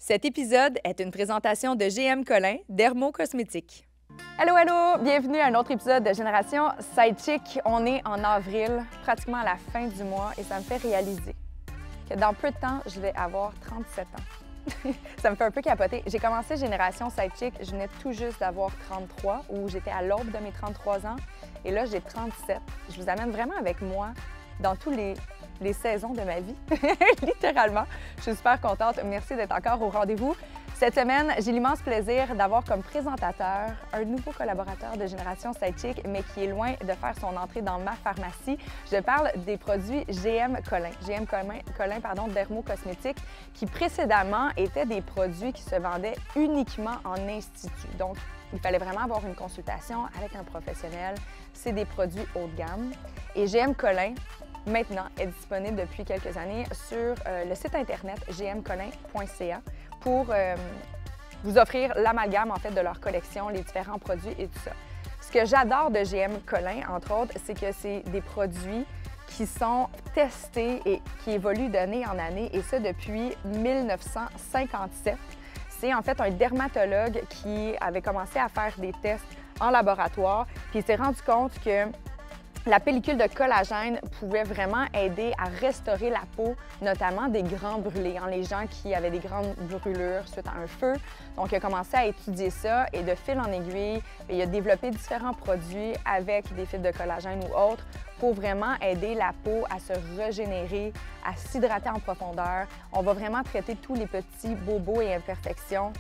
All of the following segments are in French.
Cet épisode est une présentation de GM Collin, Dermo-Cosmétiques. Allô, allô! Bienvenue à un autre épisode de Génération Sidechick. On est en avril, pratiquement à la fin du mois, et ça me fait réaliser que dans peu de temps, je vais avoir 37 ans. Ça me fait un peu capoter. J'ai commencé Génération Sidechick, je venais tout juste d'avoir 33, ou j'étais à l'aube de mes 33 ans, et là, j'ai 37. Je vous amène vraiment avec moi dans tous les saisons de ma vie, littéralement. Je suis super contente. Merci d'être encore au rendez-vous. Cette semaine, j'ai l'immense plaisir d'avoir comme présentateur un nouveau collaborateur de Génération Sidechick, mais qui est loin de faire son entrée dans ma pharmacie. Je parle des produits GM Collin, Dermo-Cosmétiques, qui précédemment étaient des produits qui se vendaient uniquement en institut. Donc, il fallait vraiment avoir une consultation avec un professionnel. C'est des produits haut de gamme. Et GM Collin, maintenant, est disponible depuis quelques années sur le site internet gmcollin.ca pour vous offrir l'amalgame en fait de leur collection, les différents produits et tout ça. Ce que j'adore de GM Collin, entre autres, c'est que c'est des produits qui sont testés et qui évoluent d'année en année, et ça depuis 1957. C'est en fait un dermatologue qui avait commencé à faire des tests en laboratoire, puis il s'est rendu compte que la pellicule de collagène pouvait vraiment aider à restaurer la peau, notamment des grands brûlés, les gens qui avaient des grandes brûlures suite à un feu. Donc, il a commencé à étudier ça et de fil en aiguille, il a développé différents produits avec des fibres de collagène ou autres pour vraiment aider la peau à se régénérer, à s'hydrater en profondeur. On va vraiment traiter tous les petits bobos et imperfections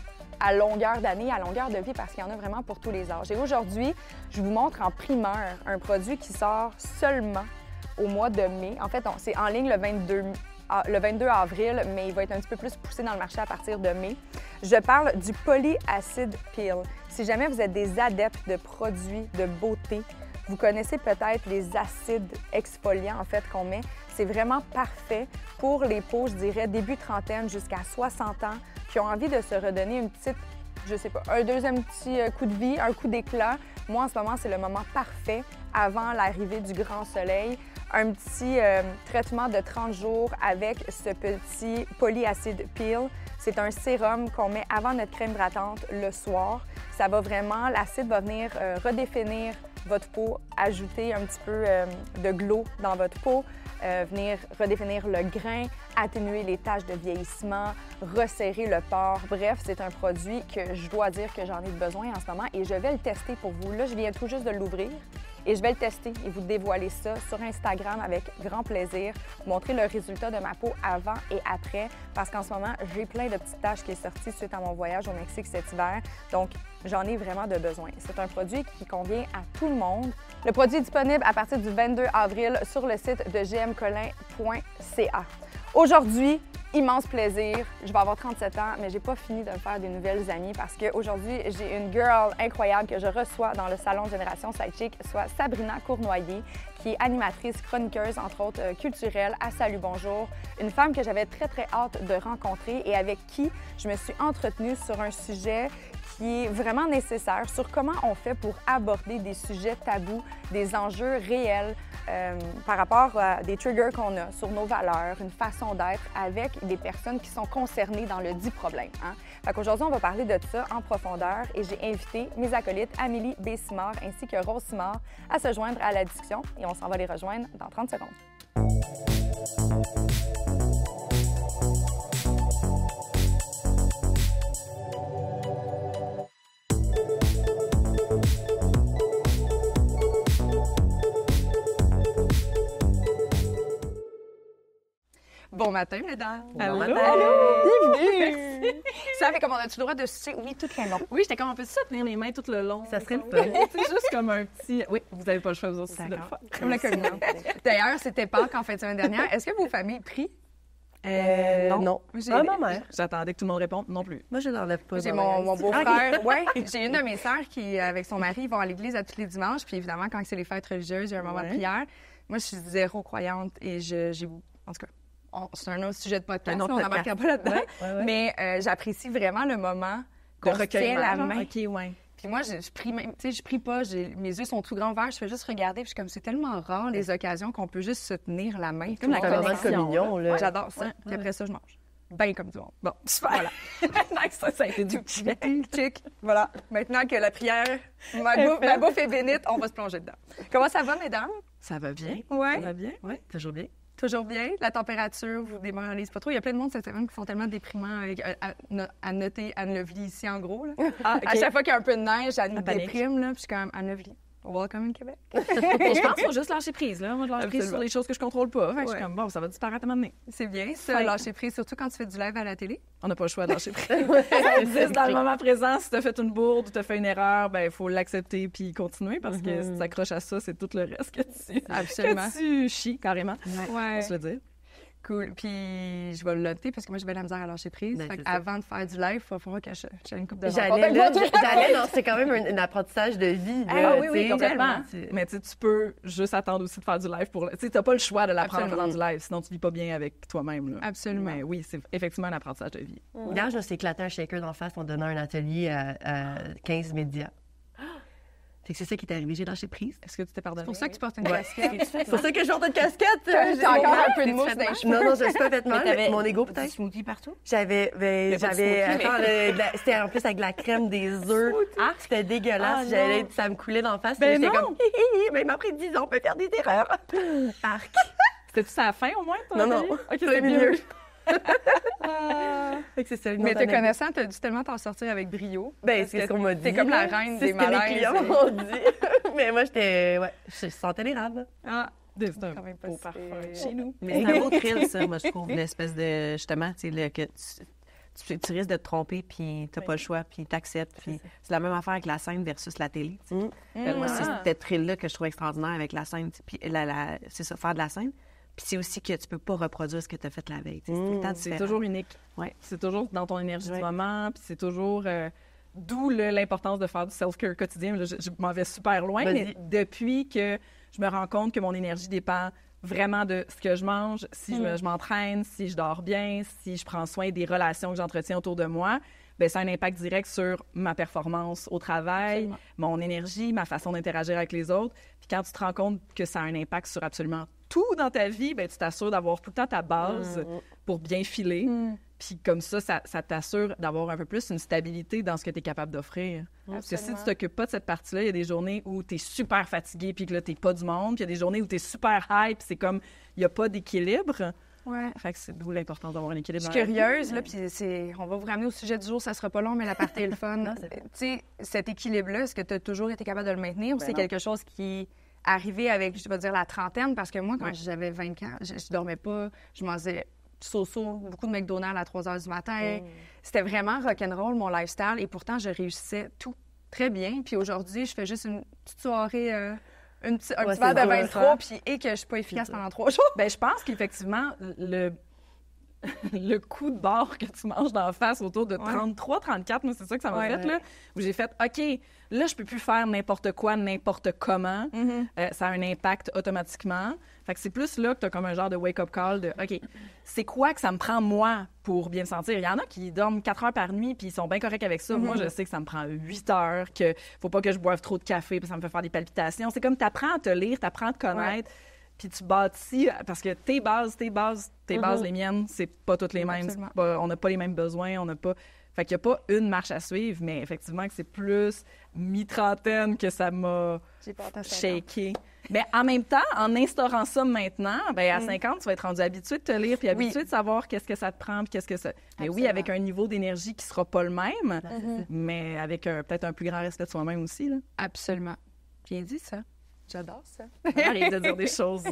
à longueur d'année, à longueur de vie, parce qu'il y en a vraiment pour tous les âges. Et aujourd'hui, je vous montre en primeur un produit qui sort seulement au mois de mai. En fait, c'est en ligne le 22 avril, mais il va être un petit peu plus poussé dans le marché à partir de mai. Je parle du Polyacid Peel. Si jamais vous êtes des adeptes de produits de beauté, vous connaissez peut-être les acides exfoliants en fait qu'on met. C'est vraiment parfait pour les peaux, je dirais, début trentaine jusqu'à 60 ans, qui ont envie de se redonner une petite, je sais pas, un deuxième petit coup de vie, un coup d'éclat. Moi, en ce moment, c'est le moment parfait avant l'arrivée du grand soleil. Un petit traitement de 30 jours avec ce petit Polyacid Peel. C'est un sérum qu'on met avant notre crème hydratante le soir. Ça va vraiment, l'acide va venir redéfinir votre peau, ajouter un petit peu de glow dans votre peau, venir redéfinir le grain, atténuer les taches de vieillissement, resserrer le pore. Bref, c'est un produit que je dois dire que j'en ai besoin en ce moment et je vais le tester pour vous. Là, je viens tout juste de l'ouvrir et je vais le tester et vous dévoiler ça sur Instagram avec grand plaisir, vous montrer le résultat de ma peau avant et après, parce qu'en ce moment, j'ai plein de petites taches qui sont sorties suite à mon voyage au Mexique cet hiver. Donc, j'en ai vraiment de besoin. C'est un produit qui convient à tout le monde. Le produit est disponible à partir du 22 avril sur le site de gmcollin.ca. Aujourd'hui, immense plaisir. Je vais avoir 37 ans, mais j'ai pas fini de me faire des nouvelles amies parce qu'aujourd'hui, j'ai une girl incroyable que je reçois dans le salon Génération Sidechick, soit Sabrina Cournoyer, qui est animatrice, chroniqueuse, entre autres, culturelle à Salut Bonjour. Une femme que j'avais très, très hâte de rencontrer et avec qui je me suis entretenue sur un sujet qui est vraiment nécessaire, sur comment on fait pour aborder des sujets tabous, des enjeux réels par rapport à des triggers qu'on a sur nos valeurs, une façon d'être avec des personnes qui sont concernées dans le dit problème. Fait qu'aujourd'hui, on va parler de ça en profondeur et j'ai invité mes acolytes Amélie B. Simard ainsi que Rose Simard à se joindre à la discussion et on s'en va les rejoindre dans 30 secondes. Bon matin, mesdames. Bon matin. Allô. Bienvenue. Ça fait comme on a-tu le droit de sucer? Oui, tout le long. Oui, j'étais comme on peut ça tenir les mains tout le long. Ça serait le fun. C'est juste comme un petit. Oui, vous n'avez pas le choix, vous aussi, de le faire. Comme la communion. D'ailleurs, c'était Pâques en fin de semaine dernière. Est-ce que vos familles prient? Non. Ah, ma mère. J'attendais que tout le monde réponde non plus. Moi, je n'enlève pas. J'ai mon beau-frère. Oui, j'ai une de mes sœurs qui, avec son mari, vont à l'église à tous les dimanches. Puis évidemment, quand c'est les fêtes religieuses, il y a un moment de prière. Moi, je suis zéro croyante et j'ai. En tout cas, c'est un autre sujet de podcast. On n'embarquera pas là-dedans. Ouais. Mais j'apprécie vraiment le moment De qu'on se tient la recueillement. main. OK, ouais. Puis moi, je prie même, tu sais, je prie pas, mes yeux sont tout grands ouverts, je fais juste regarder, puis je suis comme, c'est tellement rare les occasions qu'on peut juste se tenir la main. Comme la connexion. communion, là. J'adore ça. Puis après ça, je mange. bien comme du monde. Bon, super. Voilà. Nice, ça a été du Chic. Voilà. Maintenant que la prière, ma bouffe est bénite, on va se plonger dedans. Comment ça va, mesdames? Ça va bien. Ouais. Ça va bien. Oui, toujours bien. Toujours bien. La température vous démoralise pas trop. Il y a plein de monde cette semaine qui sont tellement déprimants à noter Anne-Lovely ici, en gros. Là. À chaque fois qu'il y a un peu de neige, elle nous déprime. Là, puis je suis comme Anne-Lovely. Welcome in Québec. Je pense qu'il faut juste lâcher prise. Là. Moi, je lâche prise sur les choses que je contrôle pas. Fait que je suis comme, bon, ça va disparaître à un moment donné. C'est bien, ça, lâcher prise, surtout quand tu fais du live à la télé. On n'a pas le choix de lâcher prise. Ça existe dans le moment présent. Si tu as fait une bourde ou tu as fait une erreur, ben il faut l'accepter puis continuer parce que si tu t'accroches à ça, c'est tout le reste que tu chies carrément. Ouais. Faut se le dire. Cool. Puis je vais le noter parce que moi, j'ai bien la misère à lâcher prise. Avant de faire du live, il va falloir que j'ai une coupe de J'allais, non, c'est quand même un apprentissage de vie. Ah oui, complètement. Mais tu peux juste attendre aussi de faire du live pour... Tu sais, t'as pas le choix de l'apprendre en faisant du live, sinon tu vis pas bien avec toi-même. Là. Absolument. Mais oui, c'est effectivement un apprentissage de vie. Hier, je me suis éclaté un shaker d'en face en donnant un atelier à 15 médias. Fait que c'est ça qui est arrivé, j'ai lâché prise. Est-ce que tu t'es pardonné? C'est pour ça que tu portes une casquette. C'est pour ça que je porte une casquette. J'ai encore un peu de mousse dans les cheveux. Non, je suis pas fait mal, mais mon ego Du peut-être. smoothie partout? J'avais, c'était en plus avec de la crème, des œufs. C'était dégueulasse. Ça me coulait d'en face. J'étais comme, mais après 10 ans, on peut faire des erreurs. Arc. C'était-tu ça à la fin au moins? Non. OK, c'est mieux. Fait que c'est ça, mais te connaissant, t'as dû tellement t'en sortir avec brio. Ben, c'est ce qu'on m'a dit. T'es comme la reine des malaises. C'est ce que les clients m'ont dit. Mais moi, je sentais l'érable. C'est un quand même pas beau si parfum pire. chez nous. Mais c'est un beau thrill, ça, moi, je trouve. L'espèce de, justement, tu sais, que tu risques de te tromper, puis t'as pas le choix, puis t'acceptes. Puis c'est la même affaire avec la scène versus la télé. Moi, c'est cette thrill-là que je trouve extraordinaire avec la scène. Puis c'est ça, faire de la scène. Puis c'est aussi que tu peux pas reproduire ce que tu as fait la veille. C'est tout le temps C'est différent. toujours unique. Ouais. C'est toujours dans ton énergie du moment, puis c'est toujours... d'où l'importance de faire du self-care quotidien. Là, je m'en vais super loin, mais depuis que je me rends compte que mon énergie dépend vraiment de ce que je mange, si je m'entraîne, si je dors bien, si je prends soin des relations que j'entretiens autour de moi, bien, ça a un impact direct sur ma performance au travail, mon énergie, ma façon d'interagir avec les autres. Puis quand tu te rends compte que ça a un impact sur absolument tout dans ta vie, bien, tu t'assures d'avoir tout le temps ta base pour bien filer. Puis comme ça t'assure d'avoir un peu plus une stabilité dans ce que tu es capable d'offrir. Parce que si tu t'occupes pas de cette partie-là, il y a des journées où tu es super fatigué puis que là, tu n'es pas du monde. Puis il y a des journées où tu es super hype puis c'est comme, il n'y a pas d'équilibre. Ouais. Fait que c'est d'où l'importance d'avoir un équilibre. Je suis curieuse, là, puis on va vous ramener au sujet du jour, ça sera pas long, mais la partie est le fun. Tu sais, cet équilibre-là, est-ce que tu as toujours été capable de le maintenir ou c'est quelque chose qui est arrivé avec, je vais dire, la trentaine? Parce que moi, quand j'avais 20 ans, je dormais pas, je mangeais beaucoup de McDonald's à 3 h du matin. C'était vraiment rock'n'roll, mon lifestyle, et pourtant, je réussissais tout très bien. Puis aujourd'hui, je fais juste une petite soirée... un petit verre de 23, puis que je suis pas efficace pendant 3 jours. Bien, je pense qu'effectivement, le coup de barre que tu manges d'en face autour de 33, 34, moi, c'est ça que ça m'a fait, là, où j'ai fait, OK, là, je peux plus faire n'importe quoi, n'importe comment. Ça a un impact automatiquement. Fait que c'est plus là que tu as comme un genre de wake-up call de, OK, c'est quoi que ça me prend, moi, pour bien me sentir? Il y en a qui dorment 4 heures par nuit, puis ils sont bien corrects avec ça. Moi, je sais que ça me prend 8 heures, que faut pas que je boive trop de café, puis ça me fait faire des palpitations. C'est comme tu apprends à te lire, tu apprends à te connaître. Puis tu bâtis, parce que tes bases, les miennes, c'est pas toutes les mêmes. On n'a pas les mêmes besoins, on n'a pas... Fait qu'il n'y a pas une marche à suivre, mais effectivement que c'est plus mi-trentaine que ça m'a shaké. Mais en même temps, en instaurant ça maintenant, bien, à 50, tu vas être rendu habitué de te lire puis habitué de savoir qu'est-ce que ça te prend puis qu'est-ce que ça... Mais oui, avec un niveau d'énergie qui sera pas le même, mais avec peut-être un plus grand respect de soi-même aussi. Là. Absolument. Bien dit, ça. J'adore ça. Arrête de dire des choses.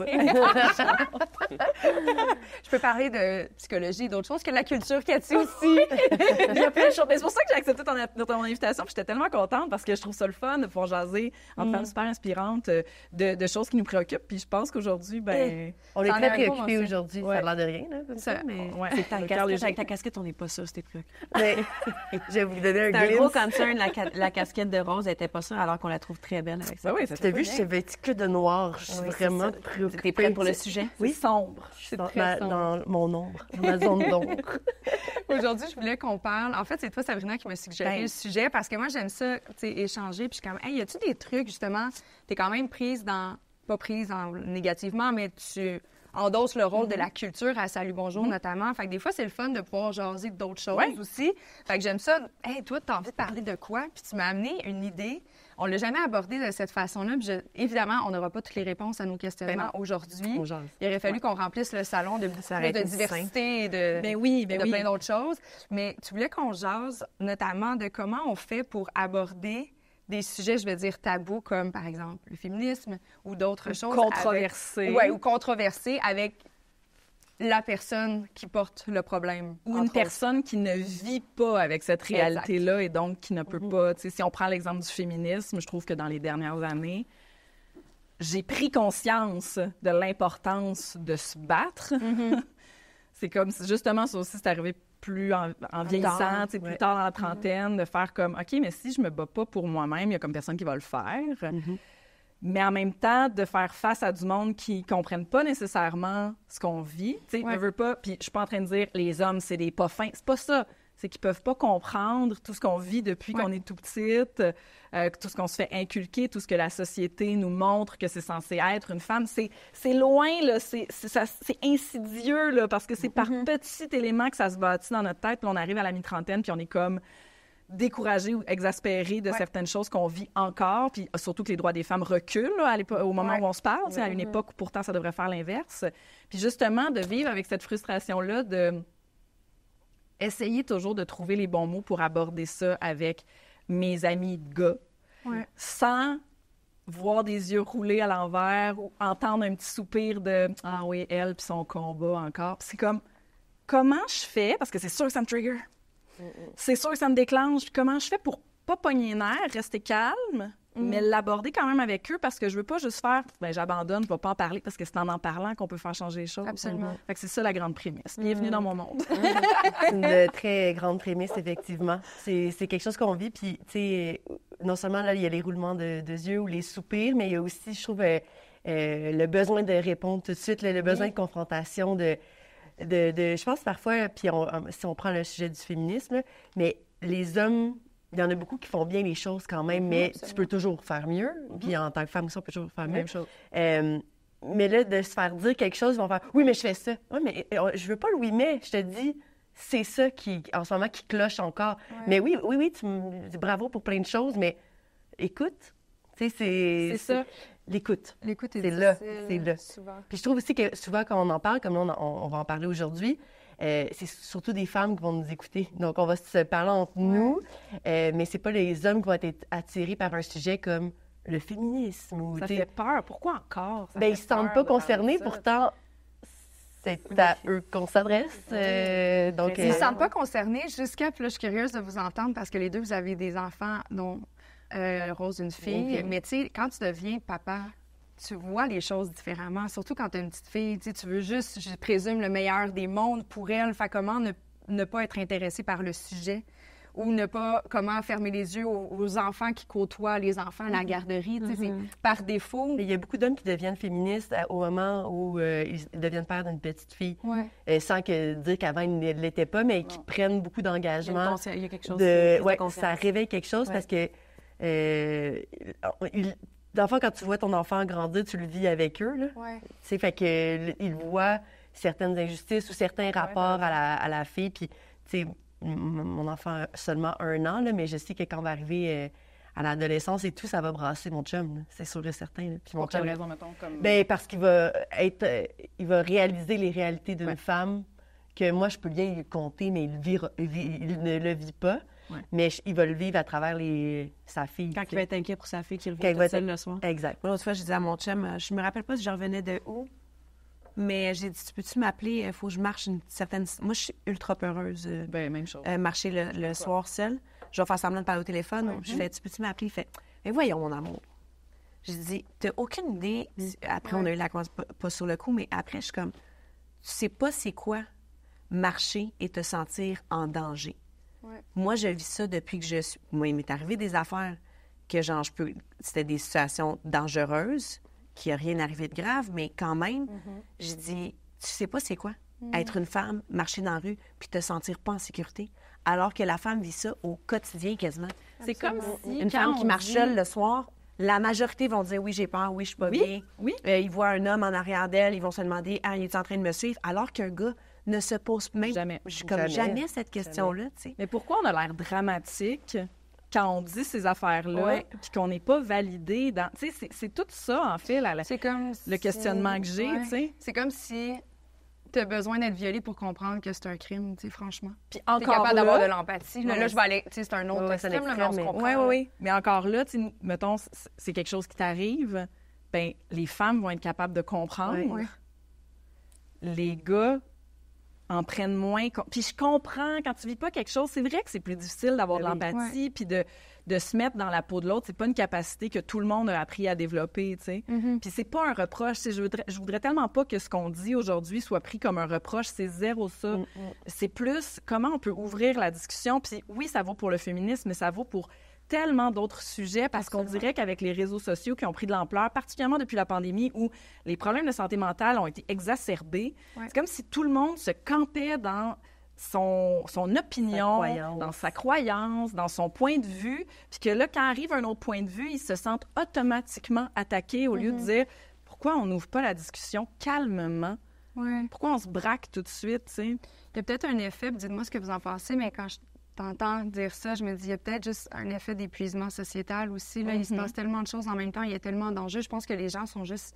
Je peux parler de psychologie et d'autres choses que la culture, Cathy aussi. Il y a plein de choses. C'est pour ça que j'ai accepté ton invitation. J'étais tellement contente parce que je trouve ça le fun de pouvoir jaser entre femmes super inspirantes de choses qui nous préoccupent. Puis je pense qu'aujourd'hui, ben on est très préoccupés aujourd'hui. Ça a l'air de rien, là, comme ça. Mais c'est ta casquette. Avec ta casquette, on n'est pas sûr, c'était préoccupé. Mais je vais vous donner un glimpse. C'est un gros concern, la casquette de Rose. Elle n'était pas sûre alors qu'on la trouve très belle avec ça. Oui, t'as vu, je suis vêtue que de noir. Je suis vraiment préoccupée. T'es prête pour le sujet? Oui, sombre. C'est très sombre. Dans mon ombre, ma zone d'ombre. Aujourd'hui, je voulais qu'on parle... En fait, c'est toi, Sabrina, qui m'a suggéré le sujet parce que moi, j'aime ça, tu sais, échanger. Puis je suis comme, hey, y a-tu des trucs, justement, t'es quand même prise dans... Pas prise négativement, mais tu endosse le rôle de la culture à Salut Bonjour notamment. Fait que des fois, c'est le fun de pouvoir jaser d'autres choses aussi. Fait que j'aime ça. Hey, toi, t'as envie de parler de quoi? Puis tu m'as amené une idée. On l'a jamais abordé de cette façon-là. Puis évidemment, on n'aura pas toutes les réponses à nos questionnements aujourd'hui. Il aurait fallu qu'on remplisse le salon de diversité et de plein d'autres choses. Mais tu voulais qu'on jase notamment de comment on fait pour aborder des sujets, je veux dire, tabous, comme par exemple le féminisme ou d'autres choses. Controversés. Oui, ou controversés avec la personne qui porte le problème. Ou une personne qui ne vit pas avec cette réalité-là et donc qui ne peut pas... Tu sais, si on prend l'exemple du féminisme, je trouve que dans les dernières années, j'ai pris conscience de l'importance de se battre. C'est comme, justement, ça aussi, c'est arrivé plus en vieillissant, plus tard dans la trentaine, de faire comme, OK, mais si je me bats pas pour moi-même, il y a comme personne qui va le faire. Mais en même temps, de faire face à du monde qui ne comprennent pas nécessairement ce qu'on vit. Tu sais, ne veux pas, puis je suis pas en train de dire, les hommes, c'est des pas fins. C'est pas ça. C'est qu'ils peuvent pas comprendre tout ce qu'on vit depuis qu'on est tout petite, tout ce qu'on se fait inculquer, tout ce que la société nous montre que c'est censé être une femme. C'est loin, là, c'est insidieux, là, parce que c'est par petits éléments que ça se bâtit dans notre tête, puis on arrive à la mi-trentaine, puis on est comme découragé ou exaspéré de certaines choses qu'on vit encore, puis surtout que les droits des femmes reculent là, au moment où on se parle, à une époque où pourtant ça devrait faire l'inverse. Puis justement, de vivre avec cette frustration-là, de essayer toujours de trouver les bons mots pour aborder ça avec mes amis de gars, sans voir des yeux rouler à l'envers ou entendre un petit soupir de « Ah oui, elle, puis son combat encore. » Puis c'est comme, comment je fais? Parce que c'est sûr que ça me trigger. C'est sûr que ça me déclenche. Puis comment je fais pour pas pogner les nerfs, rester calme, mais l'aborder quand même avec eux parce que je veux pas juste faire « ben j'abandonne, je vais pas en parler » parce que c'est en parlant qu'on peut faire changer les choses. Absolument. Fait que c'est ça la grande prémisse. Bienvenue dans mon monde. C'est une très grande prémisse, effectivement. C'est quelque chose qu'on vit, puis tu sais, non seulement là, il y a les roulements de yeux ou les soupirs, mais il y a aussi, je trouve, le besoin de répondre tout de suite, le besoin de confrontation, je pense parfois, puis si on prend le sujet du féminisme, là, mais les hommes, il y en a beaucoup qui font bien les choses quand même, mais tu peux toujours faire mieux. Puis en tant que femme aussi, on peut toujours faire mieux. Même chose. Mais là, de se faire dire quelque chose, ils vont faire « Oui, mais je fais ça. » Oui, mais je veux pas le « oui, mais ». Je te dis, c'est ça qui, en ce moment, qui cloche encore. Mais oui, tu me dis bravo pour plein de choses, mais écoute. Tu sais, c'est ça. L'écoute. L'écoute est c'est là. Souvent. Puis je trouve aussi que souvent, quand on en parle, comme là, on va en parler aujourd'hui, c'est surtout des femmes qui vont nous écouter. Donc, on va se parler entre nous, mais c'est pas les hommes qui vont être attirés par un sujet comme le féminisme. Ou, ça fait peur. Pourquoi encore? Ils ne se sentent pas concernés, pourtant, c'est à eux qu'on s'adresse. Donc, ils ne se sentent pas concernés jusqu'à... Puis là, je suis curieuse de vous entendre parce que les deux, vous avez des enfants, dont Rose, une fille. Mais tu sais, quand tu deviens papa, tu vois les choses différemment. Surtout quand tu as une petite fille, tu veux juste, je présume, le meilleur des mondes pour elle. Fait comment ne pas être intéressé par le sujet ou ne pas, comment fermer les yeux aux enfants qui côtoient les enfants à la garderie. C'est par défaut. Il y a beaucoup d'hommes qui deviennent féministes au moment où ils deviennent pères d'une petite fille. Sans dire qu'avant, ils ne l'étaient pas, mais qui prennent beaucoup d'engagement. Il y a quelque chose ça réveille quelque chose parce que d'enfant, quand tu vois ton enfant grandir, tu le vis avec eux. Là. Fait qu'ils voient certaines injustices ou certains rapports à la fille. Puis, tu sais, mon enfant a seulement 1 an, là, mais je sais que quand on va arriver à l'adolescence et tout, ça va brasser mon chum. Là. C'est sûr et certain. Là. Puis mon chum, raison, mettons, comme... parce qu'il va il va réaliser les réalités d'une femme que moi, je peux bien lui compter, mais il ne le vit pas. Mais il va le vivre à travers sa fille. Quand il va être inquiet pour sa fille qui revient toute seule le soir. Exact. L'autre fois, je disais à mon chum, je me rappelle pas si je revenais de où, mais j'ai dit, peux-tu m'appeler? Il faut que je marche une certaine... Moi, je suis ultra peureuse. Même chose. Marcher le soir seule. Je vais faire semblant de parler au téléphone. Je fais, peux-tu m'appeler? Il fait, mais voyons, mon amour. J'ai dit, t'as aucune idée. Après, on a eu la conversation, pas sur le coup, mais après, je suis comme, tu sais pas c'est quoi marcher et te sentir en danger. Moi, je vis ça depuis que je suis... Moi, il m'est arrivé des affaires que, genre, c'était des situations dangereuses, qu'il n'y a rien arrivé de grave, mais quand même, j'ai dit, tu sais pas c'est quoi? Être une femme, marcher dans la rue, puis te sentir pas en sécurité, alors que la femme vit ça au quotidien quasiment. C'est comme si... Une femme qui marche seule le soir, la majorité vont dire oui, j'ai peur, oui, je suis pas bien. Oui. Ils voient un homme en arrière d'elle, ils vont se demander, il est en train de me suivre, alors qu'un gars ne se pose même jamais cette question-là. Tu sais. Mais pourquoi on a l'air dramatique quand on dit ces affaires-là, puis qu'on n'est pas validé dans... Tu sais, c'est tout ça, en fait, le questionnement que j'ai, tu sais. C'est comme si tu as besoin d'être violé pour comprendre que c'est un crime, tu sais, franchement. Puis encore encore capable là... d'avoir de l'empathie. Là, je vais aller... Tu sais, c'est un autre extrême, mais on se comprend. Oui. Mais encore là, tu sais, mettons, c'est quelque chose qui t'arrive, bien, les femmes vont être capables de comprendre. Oui. Les gars en prennent moins. Puis je comprends, quand tu vis pas quelque chose, c'est vrai que c'est plus difficile d'avoir de l'empathie puis de se mettre dans la peau de l'autre. C'est pas une capacité que tout le monde a appris à développer, tu sais. Puis c'est pas un reproche. Je voudrais tellement pas que ce qu'on dit aujourd'hui soit pris comme un reproche. C'est zéro ça. C'est plus comment on peut ouvrir la discussion. Puis oui, ça vaut pour le féminisme, mais ça vaut pour tellement d'autres sujets parce qu'on dirait qu'avec les réseaux sociaux qui ont pris de l'ampleur, particulièrement depuis la pandémie où les problèmes de santé mentale ont été exacerbés, c'est comme si tout le monde se campait dans son opinion, dans sa croyance, dans son point de vue, puis que là, quand arrive un autre point de vue, ils se sentent automatiquement attaqués au lieu de dire « Pourquoi on n'ouvre pas la discussion calmement? Pourquoi on se braque tout de suite? » tu sais? Il y a peut-être un effet, dites-moi ce que vous en pensez, mais quand je t'entends dire ça, je me dis, il y a peut-être juste un effet d'épuisement sociétal aussi. Là. Il se passe tellement de choses en même temps, il y a tellement d'enjeux. Je pense que les gens sont juste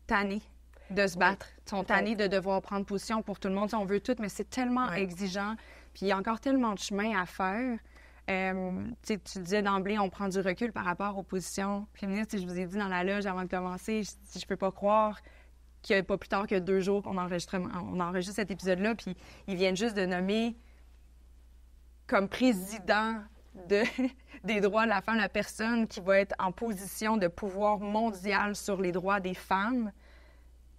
tannés de se battre. Ils sont tannés de devoir prendre position pour tout le monde. On veut tout, mais c'est tellement exigeant. Puis il y a encore tellement de chemin à faire. Tu disais d'emblée, on prend du recul par rapport aux positions féministes. Je vous ai dit dans la loge avant de commencer, je peux pas croire qu'il n'y a pas plus tard que 2 jours qu'on enregistre cet épisode-là, puis ils viennent juste de nommer comme président des droits de la femme, la personne qui va être en position de pouvoir mondial sur les droits des femmes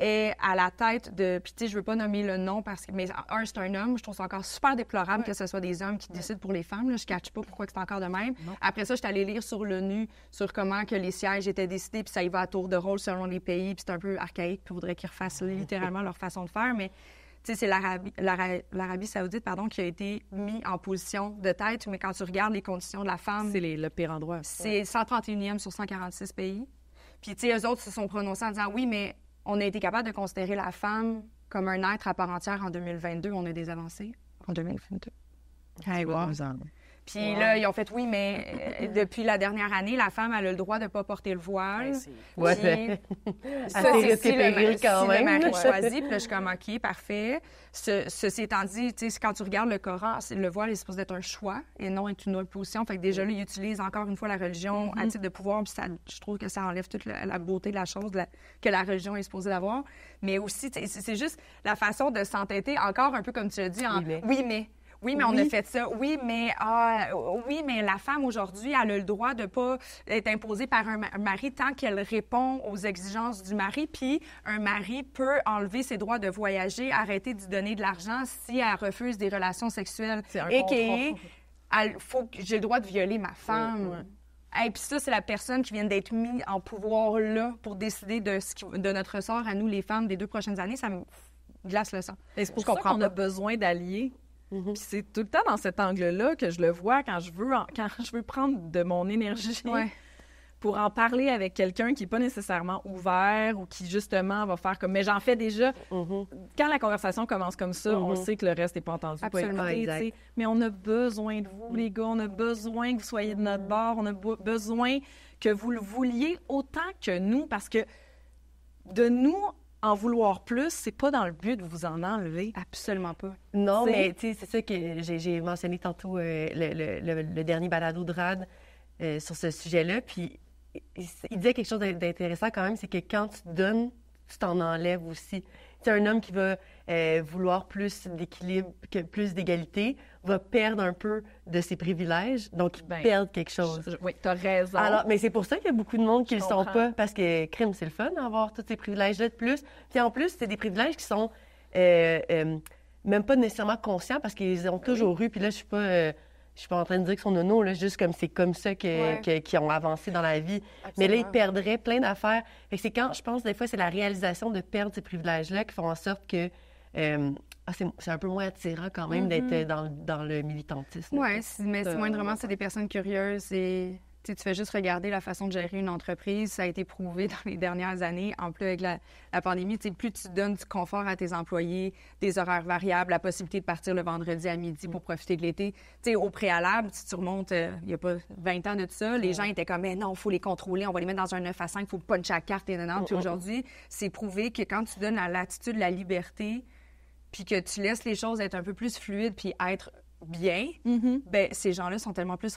est à la tête de... Puis tu sais, je veux pas nommer le nom parce que... Mais c'est un homme. Je trouve ça encore super déplorable que ce soit des hommes qui décident pour les femmes. Là. Je ne catch pas pourquoi c'est encore de même. Après ça, je suis allée lire sur l'ONU, sur comment que les sièges étaient décidés, puis ça y va à tour de rôle selon les pays, puis c'est un peu archaïque, puis il faudrait qu'ils refassent littéralement leur façon de faire, mais... Tu sais, c'est l'Arabie saoudite, qui a été mis en position de tête, mais quand tu regardes les conditions de la femme... C'est le pire endroit. C'est 131e sur 146 pays. Puis, tu sais, eux autres se sont prononcés en disant, oui, mais on a été capable de considérer la femme comme un être à part entière en 2022. On a des avancées en 2022. Hey, wow. Puis là, ils ont fait, oui, mais depuis la dernière année, la femme a le droit de ne pas porter le voile. Ça, c'est si le mari choisit. Puis là, je suis comme, OK, parfait. Ceci étant dit, tu sais, quand tu regardes le Coran, le voile est supposé être un choix et non être une opposition. Fait que déjà, là, ils utilisent encore une fois la religion à titre de pouvoir. Puis je trouve que ça enlève toute la beauté de la chose que la religion est supposée d'avoir. Mais aussi, c'est juste la façon de s'entêter, encore un peu comme tu l'as dit, en oui, mais on a fait ça. Oui, mais la femme, aujourd'hui, elle a le droit de ne pas être imposée par un mari tant qu'elle répond aux exigences du mari. Puis un mari peut enlever ses droits de voyager, arrêter de lui donner de l'argent si elle refuse des relations sexuelles. C'est un contrat. J'ai le droit de violer ma femme. Et puis ça, c'est la personne qui vient d'être mise en pouvoir là pour décider de notre sort à nous, les femmes, des 2 prochaines années. Ça me glace le sang. Et c'est pour ça qu'on a besoin d'alliés. Puis c'est tout le temps dans cet angle-là que je le vois quand je veux prendre de mon énergie pour en parler avec quelqu'un qui n'est pas nécessairement ouvert ou qui, justement, va faire comme... Mais j'en fais déjà. Quand la conversation commence comme ça, on sait que le reste n'est pas entendu. Absolument, pas écouté, mais on a besoin de vous, les gars. On a besoin que vous soyez de notre bord. On a besoin que vous le vouliez autant que nous, parce que de nous... En vouloir plus, c'est pas dans le but de vous en enlever. Absolument pas. Non, mais tu sais, c'est ça que j'ai mentionné tantôt, le dernier balado de Rad sur ce sujet-là. Puis il disait quelque chose d'intéressant quand même, c'est que quand tu donnes, tu t'en enlèves aussi. C'est un homme qui va vouloir plus d'équilibre, plus d'égalité, va perdre un peu de ses privilèges, donc il perd quelque chose. Oui, tu as raison. Alors, mais c'est pour ça qu'il y a beaucoup de monde qui ne le sont pas, parce que crime, c'est le fun d'avoir tous ces privilèges-là de plus. Puis en plus, c'est des privilèges qui sont même pas nécessairement conscients, parce qu'ils ont toujours eu, puis là, je suis pas en train de dire qu'ils sont nono, là, juste comme c'est comme ça qu'ils ont avancé dans la vie. Absolument. Mais là, ils perdraient plein d'affaires. Fait que c'est quand, je pense, des fois, c'est la réalisation de perdre ces privilèges-là qui font en sorte que c'est un peu moins attirant quand même d'être dans le militantisme. Oui, mais c'est moindrement, c'est des personnes curieuses et Tu fais juste regarder la façon de gérer une entreprise. Ça a été prouvé dans les dernières années. En plus, avec la pandémie, plus tu donnes du confort à tes employés, des horaires variables, la possibilité de partir le vendredi à midi pour profiter de l'été. Au préalable, si tu remontes, il n'y a pas 20 ans de ça, les gens étaient comme, mais non, il faut les contrôler, on va les mettre dans un 9 à 5, il faut puncher à carte et non. Puis aujourd'hui, c'est prouvé que quand tu donnes la latitude, la liberté, puis que tu laisses les choses être un peu plus fluides puis être bien, ben ces gens-là sont tellement plus